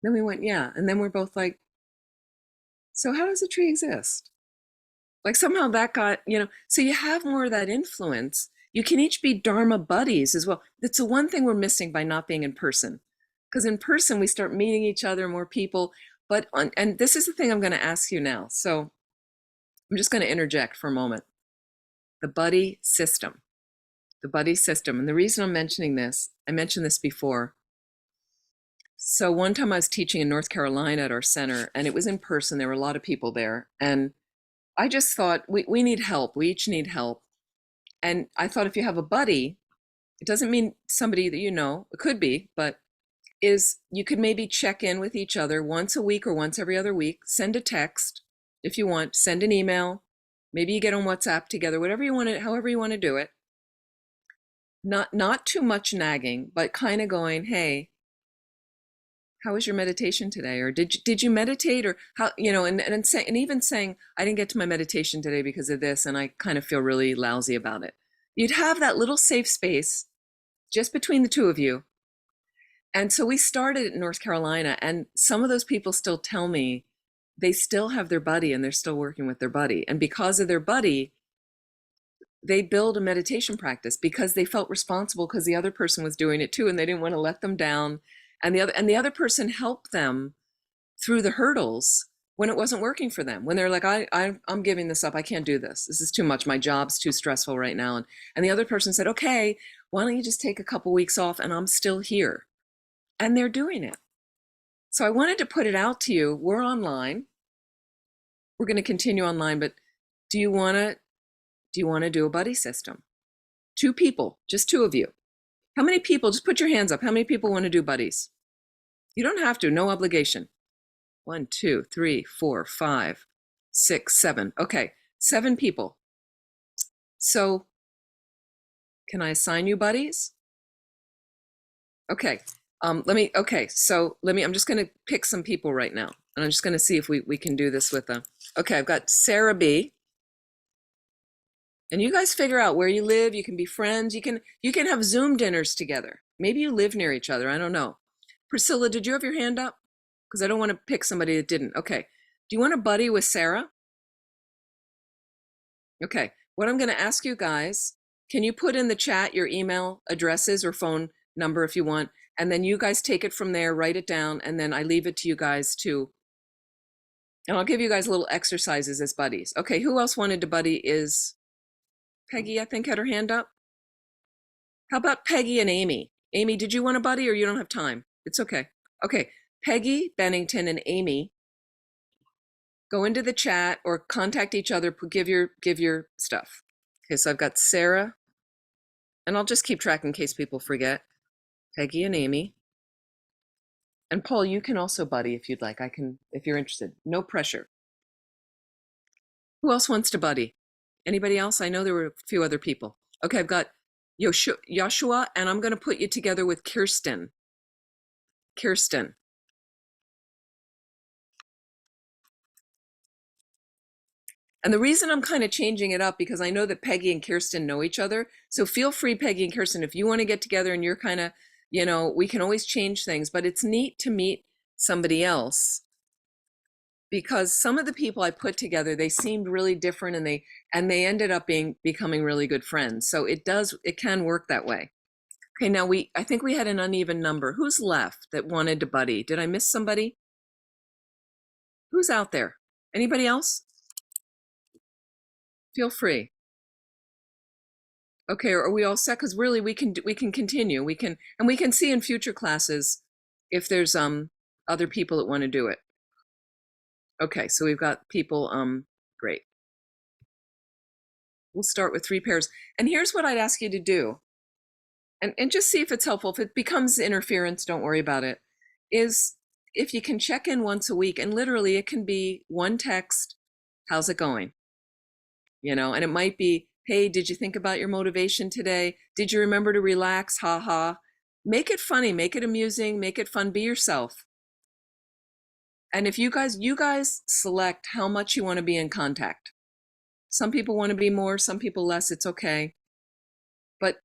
Then we went, yeah. And then we're both like, so how does the tree exist? Like somehow that got, so you have more of that influence. You can each be Dharma buddies as well. That's the one thing we're missing by not being in person. Because in person, we start meeting each other, more people. And this is the thing I'm going to ask you now. So I'm just going to interject for a moment. The buddy system. The buddy system. And the reason I'm mentioning this, I mentioned this before. So one time I was teaching in North Carolina at our center, and it was in person. There were a lot of people there. And I just thought, we need help. We each need help. And I thought if you have a buddy, it doesn't mean somebody that it could be, but you could maybe check in with each other once a week or once every other week, send a text if you want, send an email, maybe you get on WhatsApp together, whatever you want to, however you want to do it. Not too much nagging, but kind of going, hey, how was your meditation today? Or did you meditate? Or how, and even saying, I didn't get to my meditation today because of this, and I kind of feel really lousy about it. You'd have that little safe space just between the two of you. And so we started in North Carolina, and some of those people still tell me they still have their buddy and they're still working with their buddy. And because of their buddy, they build a meditation practice because they felt responsible because the other person was doing it too, and they didn't want to let them down. And the other person helped them through the hurdles when it wasn't working for them. When they're like, I'm giving this up. I can't do this. This is too much. My job's too stressful right now. And the other person said, okay, why don't you just take a couple weeks off and I'm still here. And they're doing it. So I wanted to put it out to you. We're online. We're going to continue online, but do you want to do a buddy system? 2 people, just 2 of you. How many people, just put your hands up. How many people want to do buddies? You don't have to, no obligation. 1, 2, 3, 4, 5, 6, 7. Okay, 7 people. So can I assign you buddies? Okay, I'm just going to pick some people right now. And I'm just going to see if we can do this with okay, I've got Sarah B. And you guys figure out where you live. You can be friends. You can have Zoom dinners together. Maybe you live near each other. I don't know. Priscilla, did you have your hand up? Because I don't want to pick somebody that didn't. Okay. Do you want to buddy with Sarah? Okay. What I'm going to ask you guys, can you put in the chat your email addresses or phone number if you want? And then you guys take it from there, write it down, and then I leave it to you guys to, and I'll give you guys little exercises as buddies. Okay, who else wanted to buddy? Is Peggy, I think, had her hand up. How about Peggy and Amy? Amy, did you want a buddy or you don't have time? It's okay. Okay, Peggy Bennington and Amy, go into the chat or contact each other, give your stuff. Okay, so I've got Sarah, and I'll just keep track in case people forget. Peggy and Amy. And Paul, you can also buddy if you'd like. I can, if you're interested. No pressure. Who else wants to buddy? Anybody else? I know there were a few other people. Okay, I've got Joshua, and I'm going to put you together with Kirsten. Kirsten. And the reason I'm kind of changing it up, because I know that Peggy and Kirsten know each other. So feel free, Peggy and Kirsten, if you want to get together and you're kind of, we can always change things, but it's neat to meet somebody else, because some of the people I put together, they seemed really different, and they ended up becoming really good friends. So it can work that way. Okay, now I think we had an uneven number. Who's left that wanted to buddy? Did I miss somebody? Who's out there? Anybody else? Feel free. Okay, are we all set? Because really, we can continue. We can see in future classes if there's other people that want to do it. Okay, so we've got people. Great. We'll start with 3 pairs. And here's what I'd ask you to do, and just see if it's helpful. If it becomes interference, don't worry about it. Is if you can check in once a week, and literally it can be one text. How's it going? And it might be, hey, did you think about your motivation today? Did you remember to relax? Ha ha. Make it funny, make it amusing, make it fun, be yourself. And if you guys select how much you want to be in contact. Some people want to be more, some people less, it's okay. But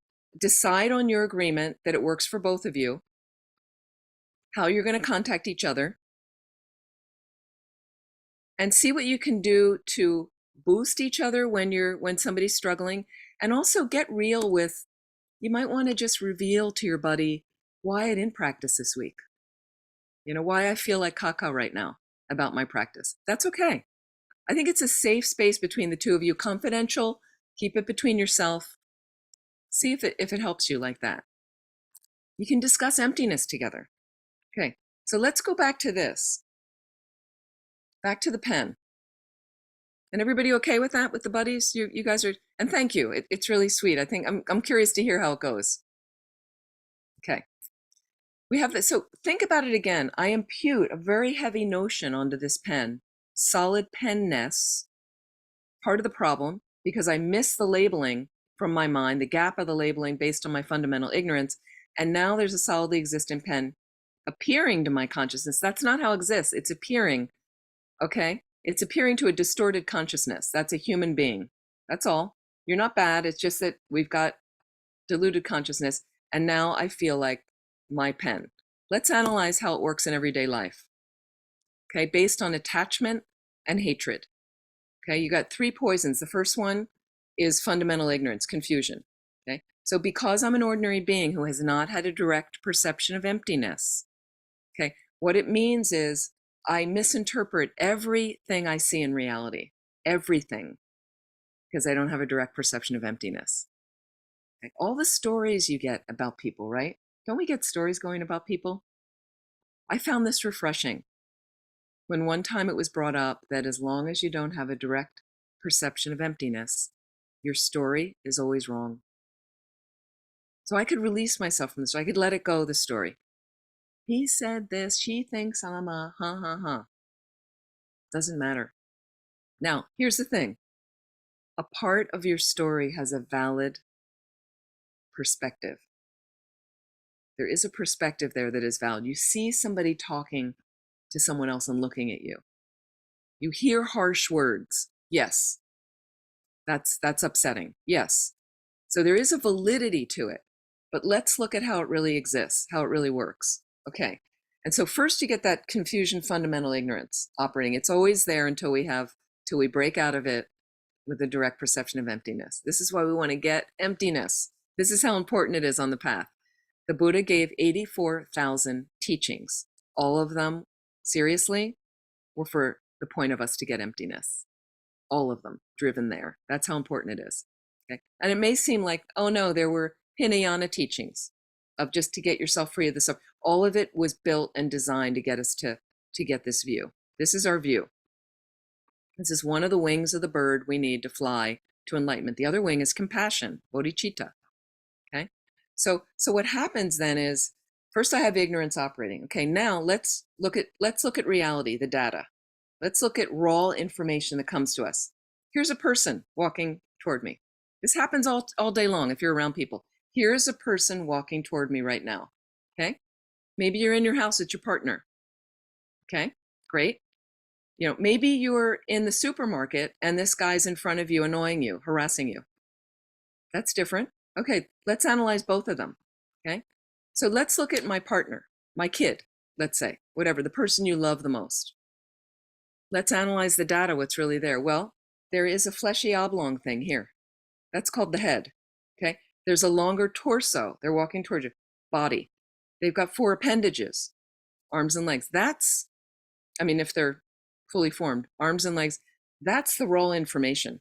decide on your agreement that it works for both of you, how you're going to contact each other, and see what you can do to boost each other when somebody's struggling. And also get real with, you might want to just reveal to your buddy why I didn't practice this week. Why I feel like caca right now about my practice. That's okay. I think it's a safe space between the 2 of you, confidential, keep it between yourself. See if it helps you like that. You can discuss emptiness together. Okay, so let's go back to this. Back to the pen. And everybody okay with that, with the buddies? You guys are, and thank you. It's really sweet. I think I'm curious to hear how it goes. Okay. We have this. So think about it again. I impute a very heavy notion onto this pen. Solid penness. Part of the problem, because I miss the labeling from my mind, the gap of the labeling based on my fundamental ignorance. And now there's a solidly existent pen appearing to my consciousness. That's not how it exists. It's appearing. Okay. It's appearing to a distorted consciousness. That's a human being. That's all. You're not bad. It's just that we've got diluted consciousness. And now I feel like my pen. Let's analyze how it works in everyday life. Okay, based on attachment and hatred. Okay, you got 3 poisons. The first one is fundamental ignorance, confusion. Okay. So because I'm an ordinary being who has not had a direct perception of emptiness, okay, what it means is I misinterpret everything I see in reality, everything, because I don't have a direct perception of emptiness. Okay. All the stories you get about people, right? Don't we get stories going about people? I found this refreshing when one time it was brought up that as long as you don't have a direct perception of emptiness, your story is always wrong. So I could release myself from this. I could let it go, the story. He said this, she thinks I'm a ha. Doesn't matter. Now, here's the thing. A part of your story has a valid perspective. There is a perspective there that is valid. You see somebody talking to someone else and looking at you. You hear harsh words. Yes. That's upsetting. Yes. So there is a validity to it. But let's look at how it really exists, how it really works. Okay. And so first you get that confusion, fundamental ignorance operating. It's always there until we break out of it with a direct perception of emptiness. This is why we want to get emptiness. This is how important it is on the path. The Buddha gave 84,000 teachings. All of them, seriously, were for the point of us to get emptiness. All of them driven there. That's how important it is. Okay. And it may seem like, oh no, there were Hinayana teachings of just to get yourself free of this stuff. All of it was built and designed to get us to get this view. This is our view. This is one of the wings of the bird we need to fly to enlightenment. The other wing is compassion, bodhicitta. Okay. So what happens then is, first I have ignorance operating. Okay, now let's look at reality, the data. Let's look at raw information that comes to us. Here's a person walking toward me. This happens all day long if you're around people. Here's a person walking toward me right now. Okay. Maybe you're in your house with your partner. Okay, great. Maybe you're in the supermarket and this guy's in front of you, annoying you, harassing you. That's different. Okay, let's analyze both of them. Okay, so let's look at my partner, my kid, let's say, whatever, the person you love the most. Let's analyze the data, what's really there. Well, there is a fleshy oblong thing here. That's called the head. Okay, there's a longer torso. They're walking towards you. Body. They've got 4 appendages, arms and legs. If they're fully formed, arms and legs, that's the raw information.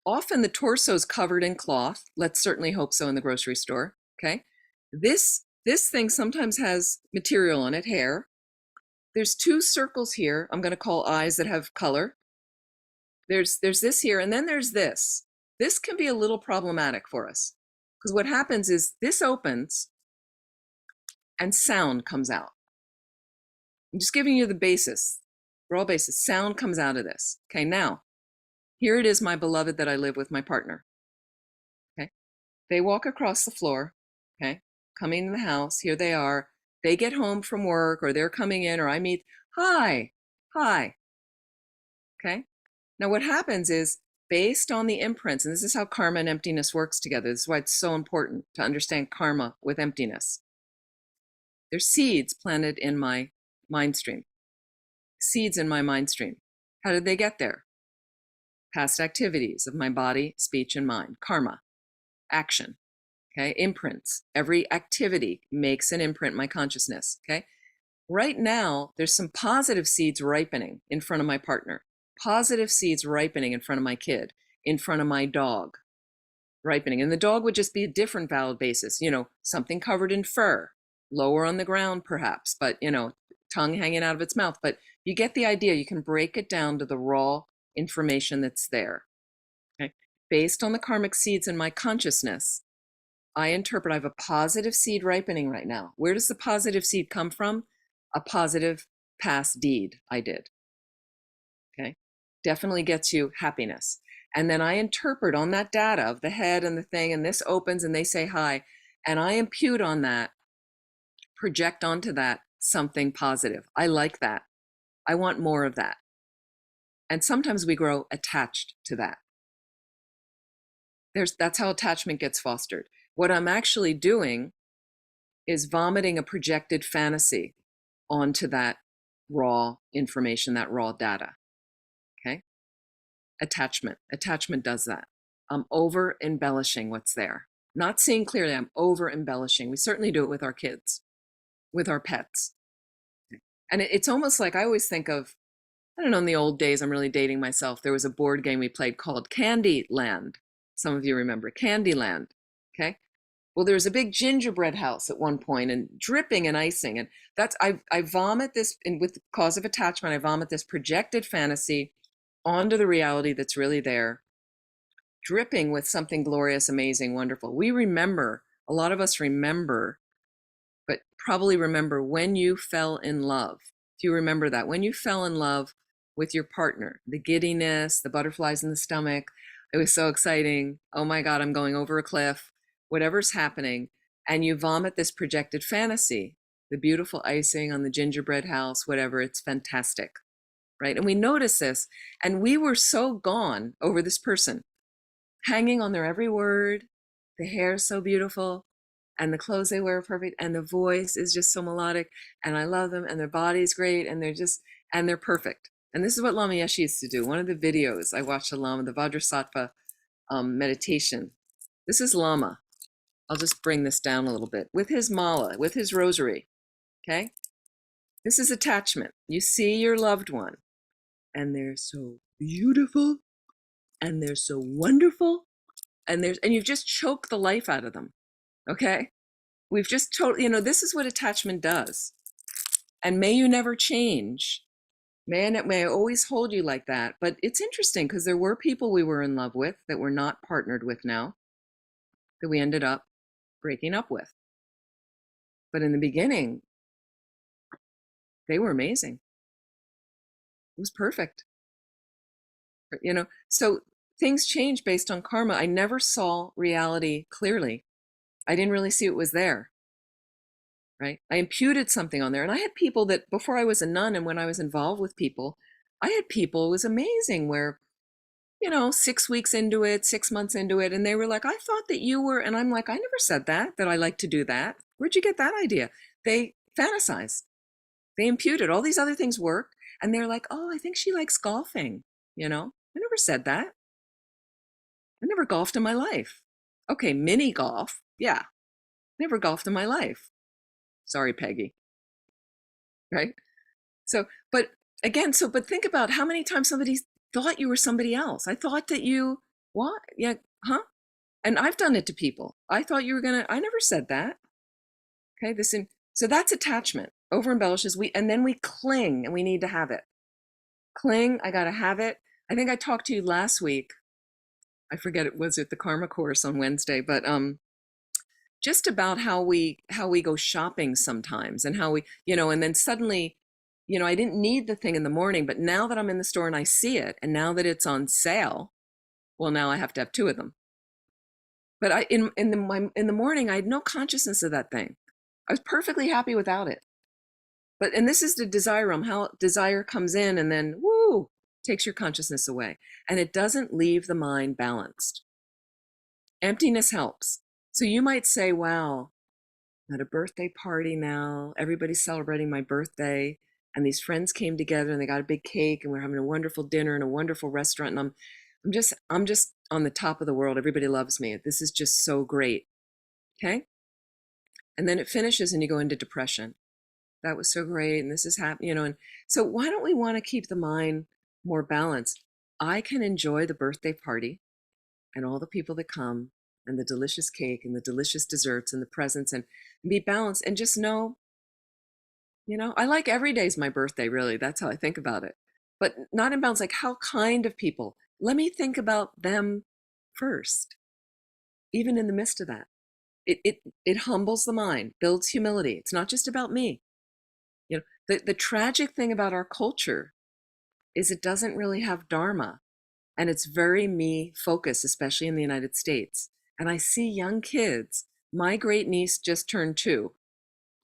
Often the torso is covered in cloth. Let's certainly hope so in the grocery store. Okay. This thing sometimes has material on it, hair. There's 2 circles here, I'm going to call eyes, that have color. There's this here, and then there's this. This can be a little problematic for us because what happens is this opens and sound comes out. I'm just giving you the basis, raw basis. Sound comes out of this. Okay, now, here it is, my beloved that I live with, my partner. Okay, they walk across the floor, okay, coming in the house. Here they are. They get home from work, or they're coming in, or I meet, hi. Okay, now what happens is, based on the imprints, and this is how karma and emptiness works together. This is why it's so important to understand karma with emptiness. There's seeds planted in my mind stream. Seeds in my mind stream. How did they get there? Past activities of my body, speech, and mind. Karma. Action. Okay, imprints. Every activity makes an imprint in my consciousness. Okay, right now there's some positive seeds ripening in front of my partner. Positive seeds ripening in front of my kid, in front of my dog, ripening. And the dog would just be a different valid basis. Something covered in fur, lower on the ground perhaps, but tongue hanging out of its mouth. But you get the idea. You can break it down to the raw information that's there. Okay, based on the karmic seeds in my consciousness, I interpret I have a positive seed ripening right now. Where does the positive seed come from? A positive past deed I did. Okay, definitely gets you happiness. And then I interpret on that data of the head and the thing, and this opens and they say hi, and I impute on that, project onto that something positive. I like that. I want more of that. And sometimes we grow attached to that. That's how attachment gets fostered. What I'm actually doing is vomiting a projected fantasy onto that raw information, that raw data. Okay? Attachment does that. I'm over embellishing what's there. Not seeing clearly, I'm over embellishing. We certainly do it with our kids, with our pets. And it's almost like I always think of, I don't know, in the old days, I'm really dating myself. There was a board game we played called Candyland. Some of you remember Candyland. Okay. Well, there was a big gingerbread house at one point and dripping and icing. And that's, I vomit this, and with cause of attachment, I vomit this projected fantasy onto the reality that's really there, dripping with something glorious, amazing, wonderful. We remember, a lot of us remember, but probably remember when you fell in love. If you remember that, when you fell in love with your partner, the giddiness, the butterflies in the stomach, it was so exciting. Oh my God, I'm going over a cliff, whatever's happening. And you vomit this projected fantasy, the beautiful icing on the gingerbread house, whatever, it's fantastic, right? And we notice this, and we were so gone over this person, hanging on their every word, the hair is so beautiful, and the clothes they wear are perfect, and the voice is just so melodic, and I love them, and their body's great, and they're perfect. And this is what Lama Yeshe used to do. One of the videos I watched, the Lama, the Vajrasattva meditation. This is Lama. I'll just bring this down a little bit. With his mala, with his rosary, okay? This is attachment. You see your loved one, and they're so beautiful, and they're so wonderful, and you've just choked the life out of them, okay? We've just totally, this is what attachment does. And may you never change. May I always hold you like that. But it's interesting because there were people we were in love with that we're not partnered with now, that we ended up breaking up with. But in the beginning, they were amazing. It was perfect. So things change based on karma. I never saw reality clearly. I didn't really see it was there. Right? I imputed something on there. And I had people that before I was a nun and when I was involved with people, I had people, it was amazing where, 6 weeks into it, 6 months into it, and they were like, I thought that you were, and I'm like, I never said that I like to do that. Where'd you get that idea? They fantasize. They imputed. All these other things worked. And they're like, oh, I think she likes golfing. I never said that. I never golfed in my life. Okay, mini golf. Yeah. Never golfed in my life. Sorry, Peggy. Right? So, but think about how many times somebody thought you were somebody else. I thought that what? Yeah, huh? And I've done it to people. I thought you were I never said that. Okay, so that's attachment. Over embellishes, and then we cling and we need to have it. Cling, I gotta have it. I think I talked to you last week. I forget was it the Karma course on Wednesday, but just about how we go shopping sometimes and how we, and then suddenly, I didn't need the thing in the morning, but now that I'm in the store and I see it, and now that it's on sale, well, now I have to have 2 of them. But in the morning, I had no consciousness of that thing. I was perfectly happy without it. And this is the desire realm, how desire comes in and then, woo, takes your consciousness away. And it doesn't leave the mind balanced. Emptiness helps. So you might say, wow, I'm at a birthday party now. Everybody's celebrating my birthday. And these friends came together and they got a big cake and we're having a wonderful dinner in a wonderful restaurant. And I'm just on the top of the world. Everybody loves me. This is just so great. Okay. And then it finishes and you go into depression. That was so great. And this is happening, and so why don't we want to keep the mind more balanced? I can enjoy the birthday party and all the people that come and the delicious cake and the delicious desserts and the presents and be balanced and just know, I like every day's my birthday, really. That's how I think about it. But not in balance, like how kind of people. Let me think about them first, even in the midst of that. It humbles the mind, builds humility. It's not just about me. The tragic thing about our culture is it doesn't really have dharma, and it's very me focused, especially in the United States. And I see young kids. My great niece just turned 2,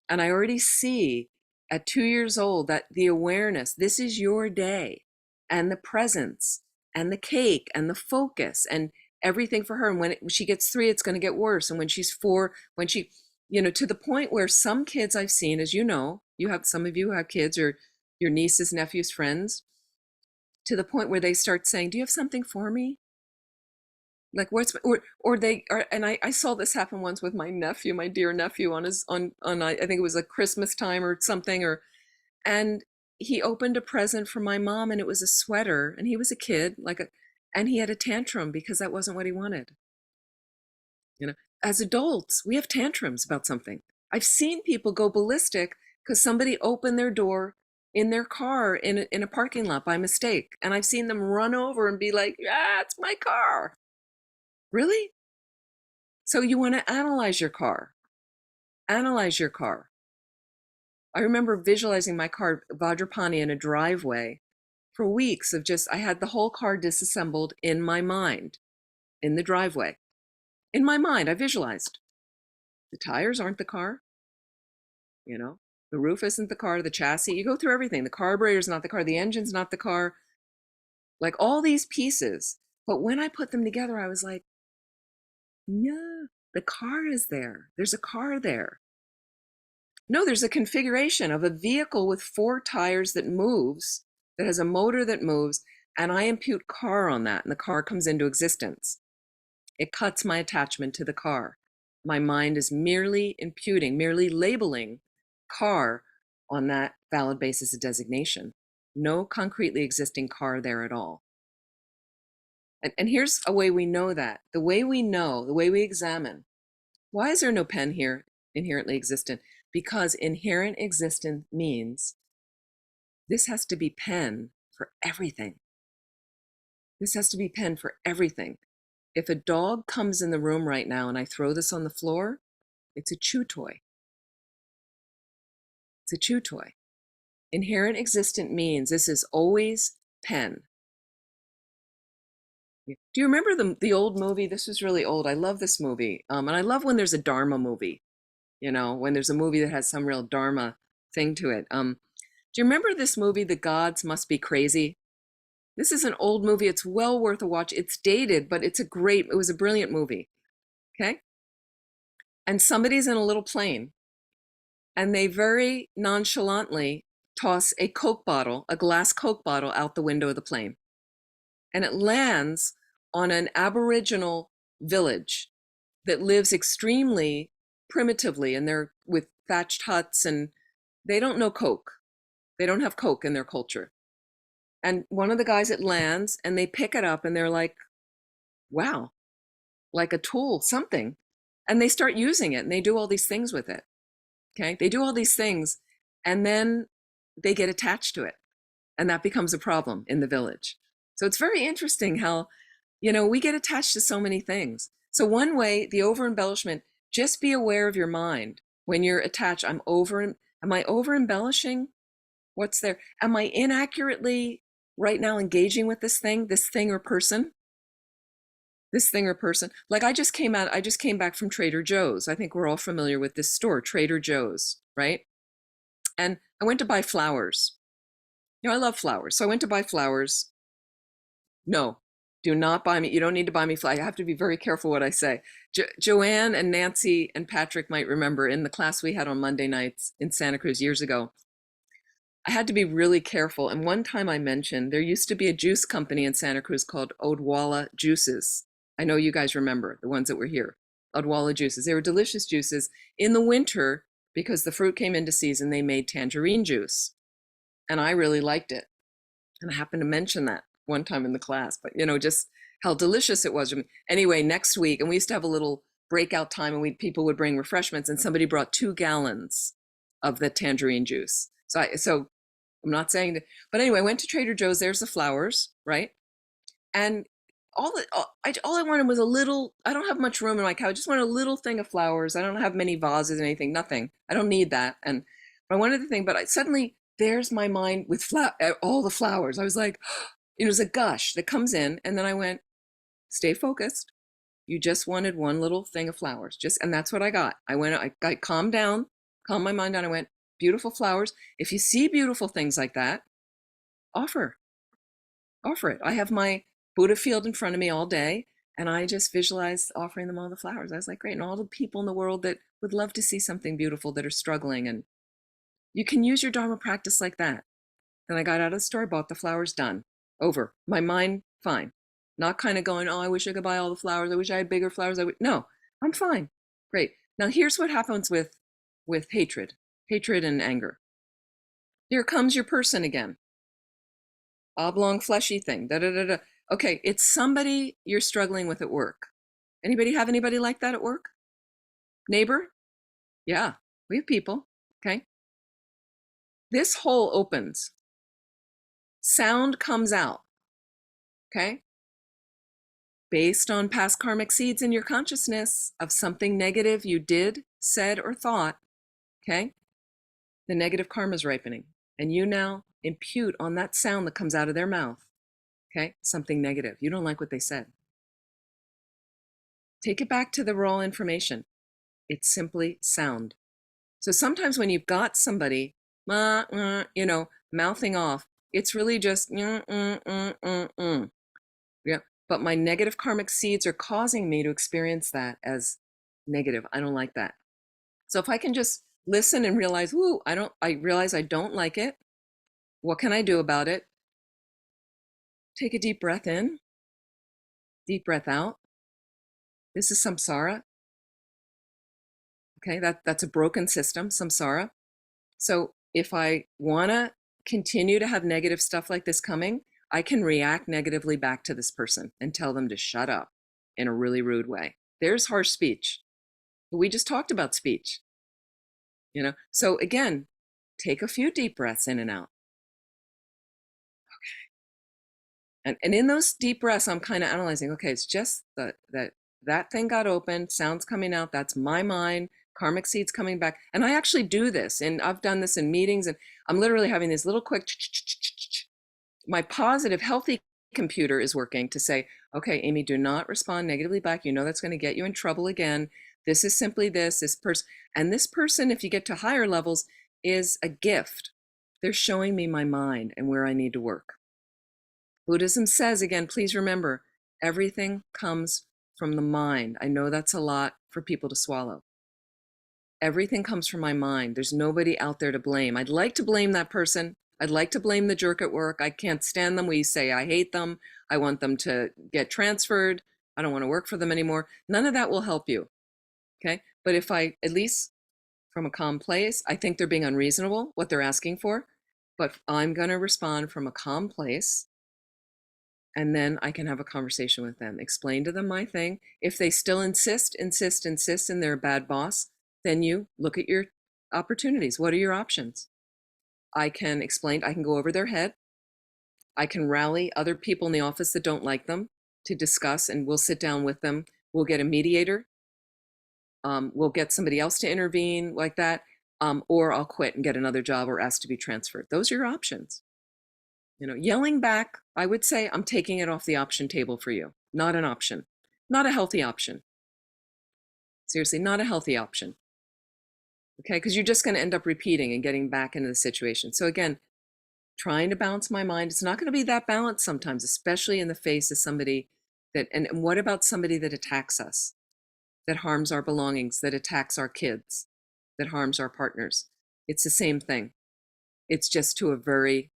and I already see at 2 years old that the awareness, this is your day, and the presence, and the cake, and the focus, and everything for her. And when she gets 3, it's going to get worse. And when she's 4, when she, to the point where some kids I've seen, as you know, some of you have kids or your nieces, nephews, friends, to the point where they start saying, do you have something for me? Like what's and I saw this happen once with my nephew, my dear nephew, on his on I think it was like Christmas time or something, or and he opened a present for my mom and it was a sweater, and he was a kid, and he had a tantrum because that wasn't what he wanted. You know, as adults, we have tantrums about something. I've seen people go ballistic because somebody opened their door in their car in a parking lot by mistake. And I've seen them run over and be like, "Ah, it's my car." Really? So you want to analyze your car. Analyze your car. I remember visualizing my car, Vajrapani, in a driveway for weeks of I had the whole car disassembled in my mind, in the driveway. In my mind, I visualized. The tires aren't the car, you know, the roof isn't the car, the chassis, you go through everything. The carburetor's not the car, the engine's not the car, like all these pieces. But when I put them together, I was like, yeah, the car is there. There's a car there. No, there's a configuration of a vehicle with 4 tires that moves, that has a motor that moves, and I impute car on that, and the car comes into existence. It cuts my attachment to the car. My mind is merely imputing, merely labeling car on that valid basis of designation. No concretely existing car there at all. And here's a way we know that. The way we know, the way we examine. Why is there no pen here, inherently existent? Because inherent existence means this has to be pen for everything. This has to be pen for everything. If a dog comes in the room right now and I throw this on the floor, it's a chew toy. It's a chew toy. Inherent existent means this is always pen. Do you remember the old movie? This was really old. I love this movie. And I love when there's a Dharma movie, you know, when there's a movie that has some real Dharma thing to it. Do you remember this movie, The Gods Must Be Crazy? This is an old movie. It's well worth a watch. It's dated, but it was a brilliant movie. Okay. And somebody's in a little plane and they very nonchalantly toss a Coke bottle, a glass Coke bottle, out the window of the plane. And it lands on an Aboriginal village that lives extremely primitively, and they're with thatched huts, and they don't know Coke. They don't have Coke in their culture. And one of the guys, it lands and they pick it up and they're like, wow, like a tool, something. And they start using it and they do all these things with it. Okay. They do all these things and then they get attached to it. And that becomes a problem in the village. So it's very interesting how, you know, we get attached to so many things. So one way, the over embellishment, just be aware of your mind when you're attached. Am I over embellishing what's there? Am I inaccurately right now engaging with this thing or person? This thing or person. Like I just came back from Trader Joe's. I think we're all familiar with this store, Trader Joe's, right? And I went to buy flowers. You know, I love flowers. So I went to buy flowers. No, do not buy me. You don't need to buy me flowers. I have to be very careful what I say. Joanne and Nancy and Patrick might remember in the class we had on Monday nights in Santa Cruz years ago, I had to be really careful. And one time I mentioned there used to be a juice company in Santa Cruz called Odwalla Juices. I know you guys remember the ones that were here. Odwalla Juices. They were delicious juices. In the winter, because the fruit came into season, they made tangerine juice. And I really liked it. And I happened to mention that one time in the class, but you know, just how delicious it was. Anyway, next week, and we used to have a little breakout time and people would bring refreshments and somebody brought 2 gallons of the tangerine juice. So I'm not saying that, but anyway, I went to Trader Joe's. There's the flowers, right? And all I wanted was a little, I don't have much room in my couch. I just want a little thing of flowers. I don't have many vases or anything, nothing. I don't need that. And I wanted the thing, but suddenly there's my mind with all the flowers. I was like, it was a gush that comes in. And then I went, stay focused. You just wanted one little thing of flowers. And that's what I got. I calmed down, calmed my mind down. I went, beautiful flowers. If you see beautiful things like that, offer it. I have my Buddha field in front of me all day, and I just visualized offering them all the flowers. I was like, great. And all the people in the world that would love to see something beautiful that are struggling. And you can use your Dharma practice like that. Then I got out of the store, bought the flowers, done. Over. My mind, fine. Not kind of going, oh, I wish I could buy all the flowers. I wish I had bigger flowers. No, I'm fine. Great. Now here's what happens with hatred and anger. Here comes your person again. Oblong fleshy thing. Da, da, da, da. Okay, it's somebody you're struggling with at work. Anybody have anybody like that at work? Neighbor? Yeah, we have people. Okay. This hole opens. Sound comes out. Okay. Based on past karmic seeds in your consciousness of something negative you did, said, or thought. Okay. The negative karma is ripening. And you now impute on that sound that comes out of their mouth. Okay. Something negative. You don't like what they said. Take it back to the raw information. It's simply sound. So sometimes when you've got somebody, mouthing off, it's really just, yeah. But my negative karmic seeds are causing me to experience that as negative. I don't like that. So if I can just listen and realize, I realize I don't like it. What can I do about it? Take a deep breath in, deep breath out. This is samsara. Okay, that's a broken system, samsara. So if I want to continue to have negative stuff like this coming, I can react negatively back to this person and tell them to shut up in a really rude way. There's harsh speech. But we just talked about speech. So again, take a few deep breaths in and out. Okay. And in those deep breaths, I'm kind of analyzing, okay, it's just that thing got opened, sounds coming out, that's my mind, karmic seeds coming back. And I actually do this, and I've done this in meetings, and I'm literally having these little quick, my positive, healthy computer is working to say, okay, Amy, do not respond negatively back. You know that's going to get you in trouble again. This is simply this person. And this person, if you get to higher levels, is a gift. They're showing me my mind and where I need to work. Buddhism says, again, please remember, everything comes from the mind. I know that's a lot for people to swallow. Everything comes from my mind. There's nobody out there to blame. I'd like to blame that person. I'd like to blame the jerk at work. I can't stand them. We say I hate them. I want them to get transferred. I don't want to work for them anymore. None of that will help you. Okay. But if I, at least from a calm place, I think they're being unreasonable, what they're asking for, but I'm going to respond from a calm place. And then I can have a conversation with them, explain to them my thing. If they still insist, and they're a bad boss, then you look at your opportunities. What are your options? I can explain, I can go over their head. I can rally other people in the office that don't like them to discuss, and we'll sit down with them. We'll get a mediator. We'll get somebody else to intervene like that. Or I'll quit and get another job or ask to be transferred. Those are your options. Yelling back, I would say I'm taking it off the option table for you. Not an option. Not a healthy option. Seriously, not a healthy option. Okay, because you're just going to end up repeating and getting back into the situation. So again, trying to balance my mind. It's not going to be that balanced sometimes, especially in the face of somebody that, and what about somebody that attacks us, that harms our belongings, that attacks our kids, that harms our partners? It's the same thing. It's just to a very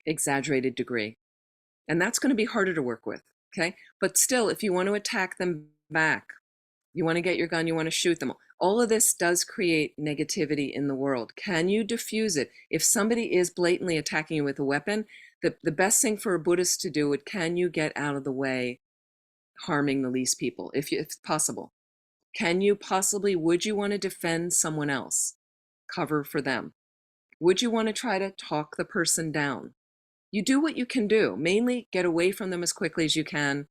exaggerated degree. And that's going to be harder to work with. Okay. But still, if you want to attack them back, you want to get your gun, you want to shoot them. All of this does create negativity in the world. Can you diffuse it? If somebody is blatantly attacking you with a weapon, the best thing for a Buddhist to do is, can you get out of the way, harming the least people, if it's possible? Can you possibly, would you want to defend someone else? Cover for them? Would you want to try to talk the person down? You do what you can do. Mainly get away from them as quickly as you can,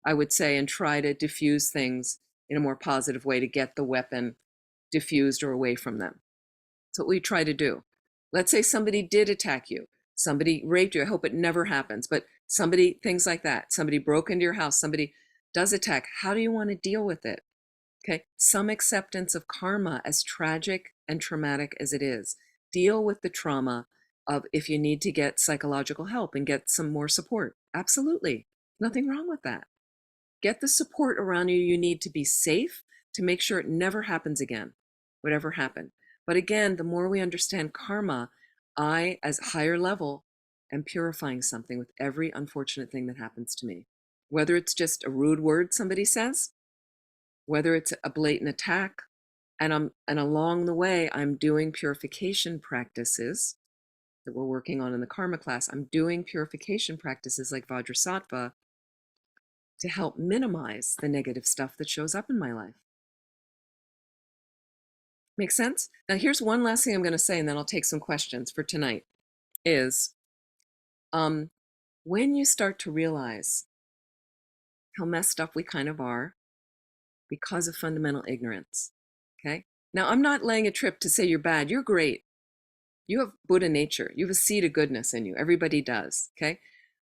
I would say, and try to diffuse things in a more positive way to get the weapon diffused or away from them. That's what we try to do. Let's say somebody did attack you. Somebody raped you. I hope it never happens, but somebody, things like that. Somebody broke into your house. Somebody does attack. How do you want to deal with it? Okay. Some acceptance of karma, as tragic and traumatic as it is. Deal with the trauma of, if you need to get psychological help and get some more support. Absolutely. Nothing wrong with that. Get the support around you you need to be safe, to make sure it never happens again, whatever happened. But again, the more we understand karma, I, as higher level, am purifying something with every unfortunate thing that happens to me. whether it's just a rude word somebody says, whether it's a blatant attack, and along the way, I'm doing purification practices that we're working on in the karma class. I'm doing purification practices like Vajrasattva to help minimize the negative stuff that shows up in my life. Make sense? Now, here's one last thing I'm going to say, and then I'll take some questions for tonight, is when you start to realize how messed up we kind of are because of fundamental ignorance, okay? Now, I'm not laying a trip to say you're bad. You're great. You have Buddha nature. You have a seed of goodness in you. Everybody does, okay?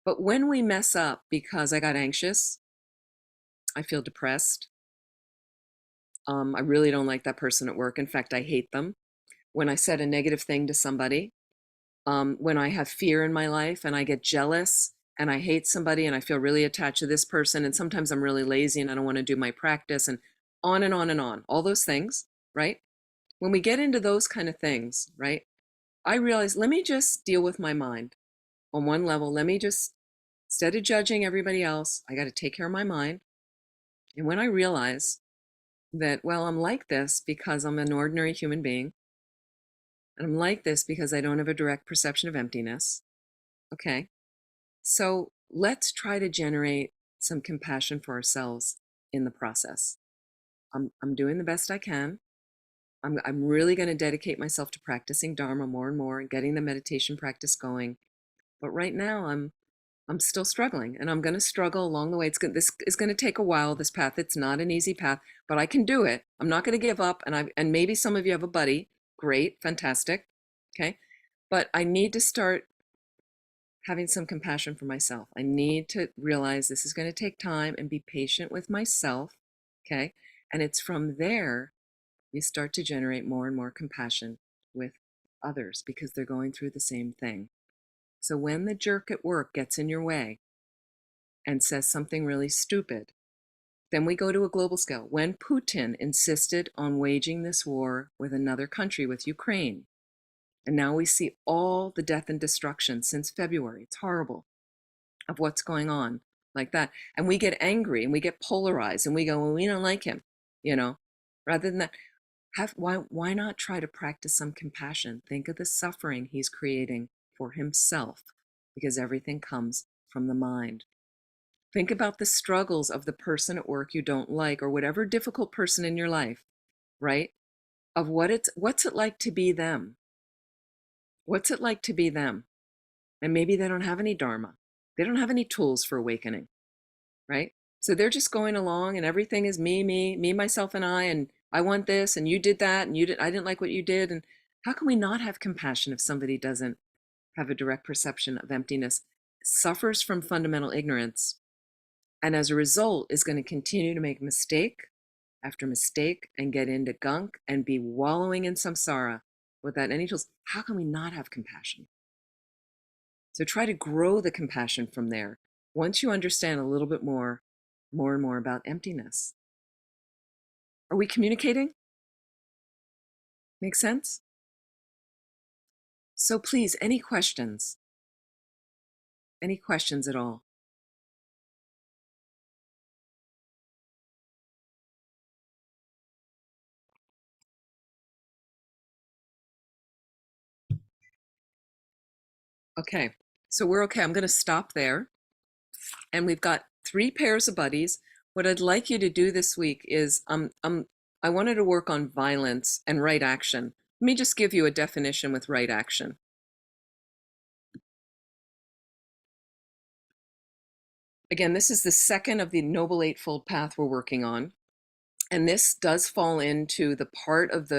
But when we mess up because I got anxious, I feel depressed, I really don't like that person at work. In fact, I hate them. When I said a negative thing to somebody, when I have fear in my life and I get jealous and I hate somebody and I feel really attached to this person, and sometimes I'm really lazy and I don't want to do my practice, and on and on and on, all those things, right? When we get into those kind of things, right, I realize, let me just deal with my mind on one level. Let me just, instead of judging everybody else, I got to take care of my mind. And when I realize that, well, I'm like this because I'm an ordinary human being, and I'm like this because I don't have a direct perception of emptiness. Okay, so let's try to generate some compassion for ourselves in the process. I'm doing the best I can. I'm really going to dedicate myself to practicing Dharma more and more and getting the meditation practice going. But right now I'm still struggling, and I'm going to struggle along the way. This is going to take a while, this path. It's not an easy path, but I can do it. I'm not going to give up. And maybe some of you have a buddy. Great, fantastic. Okay. But I need to start having some compassion for myself. I need to realize this is going to take time and be patient with myself. Okay. And it's from there you start to generate more and more compassion with others because they're going through the same thing. So when the jerk at work gets in your way and says something really stupid, then we go to a global scale. When Putin insisted on waging this war with another country, with Ukraine, and now we see all the death and destruction since February, it's horrible, of what's going on like that. And we get angry and we get polarized and we go, well, we don't like him, rather than that. Why not try to practice some compassion? Think of the suffering he's creating for himself, because everything comes from the mind. Think about the struggles of the person at work you don't like, or whatever difficult person in your life, right? Of what's it like to be them? What's it like to be them? And maybe they don't have any Dharma. They don't have any tools for awakening, right? So they're just going along and everything is me, myself, and I want this, and you did that, and I didn't like what you did. And how can we not have compassion if somebody doesn't have a direct perception of emptiness, suffers from fundamental ignorance, and as a result is going to continue to make mistake after mistake and get into gunk and be wallowing in samsara without any tools? How can we not have compassion? So try to grow the compassion from there once you understand a little bit more and more about emptiness. Are we communicating? Make sense? So please, any questions? Any questions at all? Okay, so we're okay. I'm going to stop there. And we've got 3 pairs of buddies. What I'd like you to do this week is I wanted to work on violence and right action. Let me just give you a definition with right action. Again, this is the second of the Noble Eightfold Path we're working on. And this does fall into the part of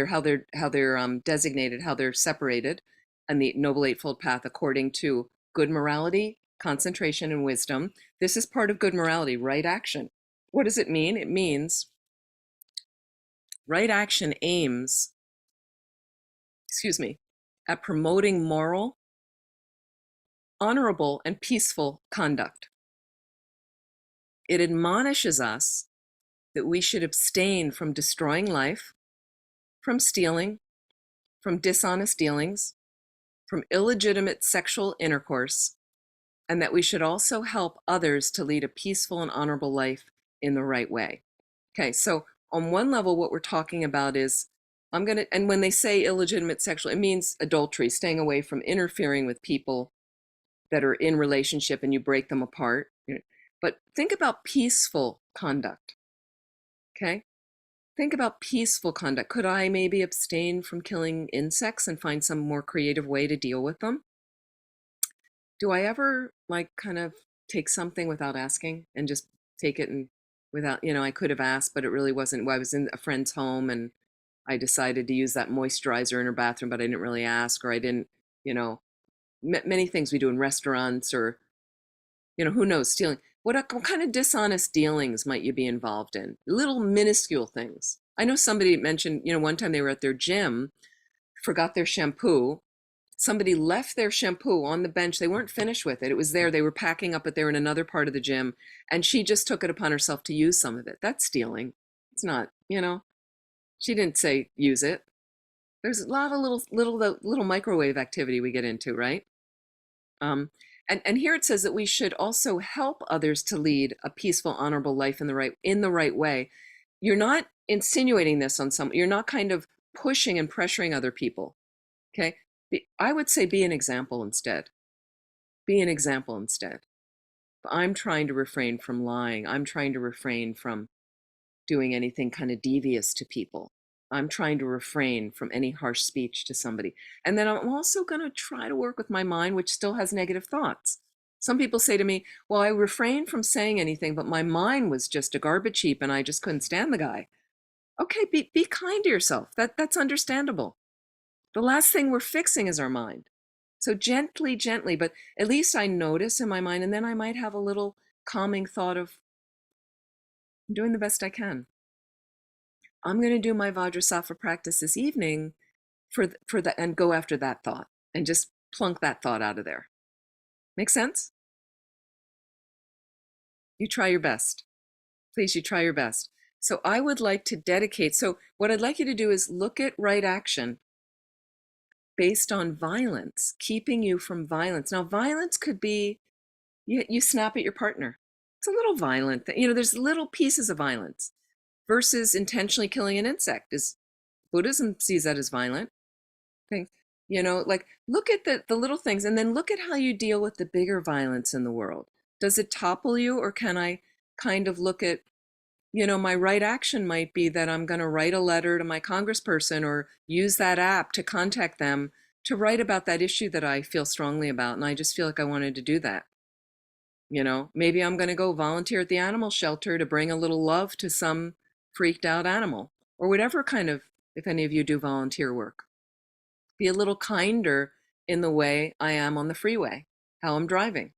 how they're designated, how they're separated, and the Noble Eightfold Path according to good morality, concentration, and wisdom. This is part of good morality, right action. What does it mean? It means right action aims, at promoting moral, honorable, and peaceful conduct. It admonishes us that we should abstain from destroying life, from stealing, from dishonest dealings, from illegitimate sexual intercourse, and that we should also help others to lead a peaceful and honorable life in the right way. Okay, so on one level, what we're talking about is and when they say illegitimate sexual, it means adultery, staying away from interfering with people that are in relationship and you break them apart. But think about peaceful conduct, okay? Think about peaceful conduct. Could I maybe abstain from killing insects and find some more creative way to deal with them? Do I ever like kind of take something without asking and just take it and without, I could have asked, but it really wasn't. Well, I was in a friend's home and I decided to use that moisturizer in her bathroom, but I didn't really ask, or I didn't, many things we do in restaurants, or, who knows, stealing. What kind of dishonest dealings might you be involved in? Little minuscule things. I know somebody mentioned, one time they were at their gym, forgot their shampoo. Somebody left their shampoo on the bench. They weren't finished with it. It was there. They were packing up it there in another part of the gym. And she just took it upon herself to use some of it. That's stealing. It's not, she didn't say use it. There's a lot of little microwave activity we get into, right? And here it says that we should also help others to lead a peaceful, honorable life in the right way. You're not insinuating this on you're not kind of pushing and pressuring other people. Okay. I would say be an example instead. Be an example instead. But I'm trying to refrain from lying. I'm trying to refrain from doing anything kind of devious to people. I'm trying to refrain from any harsh speech to somebody. And then I'm also going to try to work with my mind, which still has negative thoughts. Some people say to me, well, I refrained from saying anything, but my mind was just a garbage heap and I just couldn't stand the guy. Okay, be kind to yourself. That's understandable. The last thing we're fixing is our mind. So gently, but at least I notice in my mind, and then I might have a little calming thought of, I'm doing the best I can. I'm going to do my Vajrasattva practice this evening for that, and go after that thought and just plunk that thought out of there. Make sense? You try your best. Please, you try your best. So I would like to dedicate, so what I'd like you to do is look at right action based on violence, keeping you from violence. Now, violence could be, you snap at your partner. It's a little violent. There's little pieces of violence versus intentionally killing an insect. Buddhism sees that as violent. Things, like look at the little things and then look at how you deal with the bigger violence in the world. Does it topple you, or can I kind of look at, my right action might be that I'm going to write a letter to my congressperson or use that app to contact them to write about that issue that I feel strongly about. And I just feel like I wanted to do that. Maybe I'm going to go volunteer at the animal shelter to bring a little love to some freaked out animal, or whatever kind of, if any of you do volunteer work. Be a little kinder in the way I am on the freeway, how I'm driving.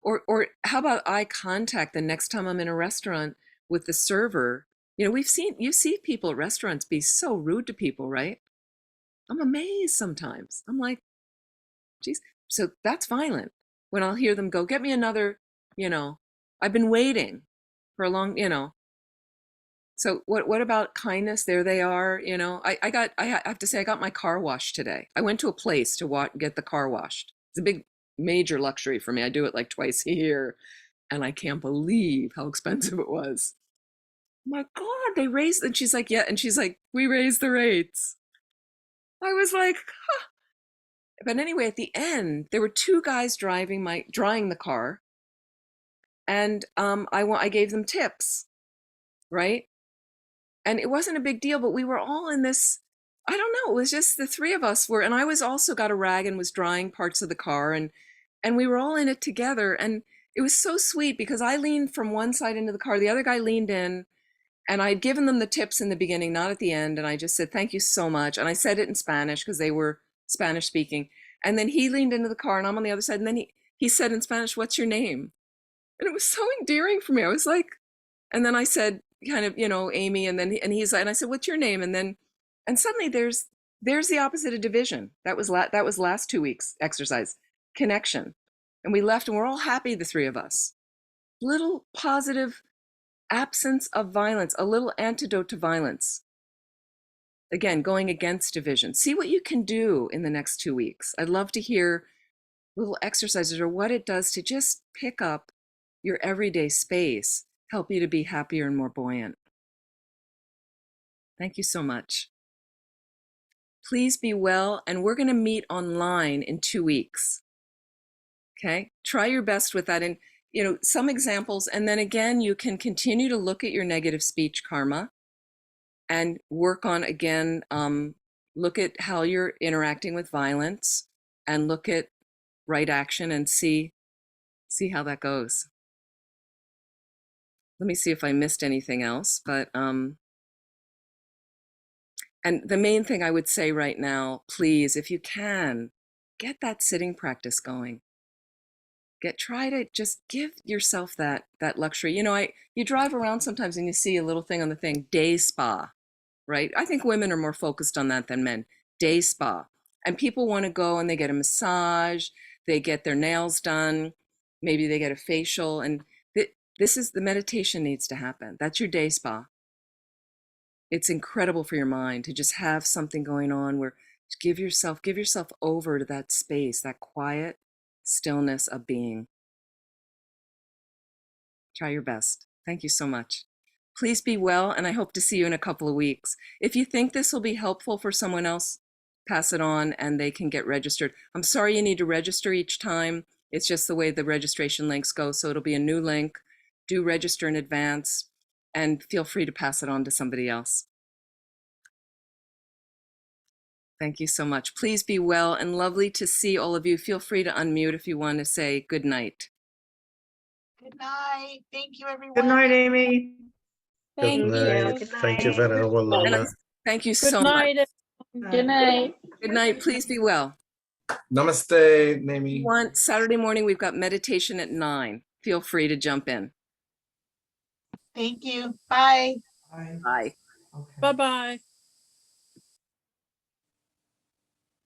Or how about eye contact the next time I'm in a restaurant with the server? You see people at restaurants be so rude to people, right? I'm amazed sometimes. I'm like, geez, so that's violent. When I'll hear them go, get me another, I've been waiting for a long, So what about kindness? There they are, I have to say, I got my car washed today. I went to a place to get the car washed. It's a big, major luxury for me. I do it like twice a year, and I can't believe how expensive it was. My God, they raised, and she's like, yeah, and she's like, we raised the rates. I was like, huh. But anyway, at the end, there were two guys drying the car, and I gave them tips, right? And it wasn't a big deal, but we were all in this, I don't know, it was just the three of us and I was also got a rag and was drying parts of the car, and we were all in it together. And it was so sweet because I leaned from one side into the car, the other guy leaned in, and I'd given them the tips in the beginning, not at the end. And I just said, thank you so much. And I said it in Spanish because they were Spanish speaking. And then he leaned into the car and I'm on the other side. And then he said in Spanish, what's your name? And it was so endearing for me. I was like, and then I said, kind of, Amy, and he's like, and I said, what's your name? And suddenly there's the opposite of division. That was last 2 weeks exercise, connection. And we left and we're all happy, the three of us. Little positive absence of violence, a little antidote to violence. Again, going against division. See what you can do in the next 2 weeks. I'd love to hear, little exercises or what it does to just pick up your everyday space, help you to be happier and more buoyant. Thank you so much. Please be well, and we're going to meet online in 2 weeks. Okay, try your best with that. And, some examples, and then again, you can continue to look at your negative speech karma and work on, again, look at how you're interacting with violence and look at right action and see how that goes. Let me see if I missed anything else, but, and the main thing I would say right now, please, if you can, get that sitting practice going. Try to just give yourself that luxury. You drive around sometimes and you see a little thing on the thing, day spa, right? I think women are more focused on that than men. Day spa. And people want to go and they get a massage, they get their nails done, maybe they get a facial, and this is the meditation needs to happen. That's your day spa. It's incredible for your mind to just have something going on where give yourself over to that space, that quiet stillness of being. Try your best. Thank you so much. Please be well, and I hope to see you in a couple of weeks. If you think this will be helpful for someone else, pass it on and they can get registered. I'm sorry you need to register each time. It's just the way the registration links go. So it'll be a new link. Do register in advance and feel free to pass it on to somebody else. Thank you so much. Please be well and lovely to see all of you. Feel free to unmute if you want to say good night. Good night. Thank you, everyone. Good night, Amy. Thank Good you. night. Thank you, Venerable Lola. Thank you Good so much. night. Good night. Good night. Please be well. Namaste, Nami. Saturday morning, we've got meditation at 9. Feel free to jump in. Thank you. Bye. Bye. Bye-bye.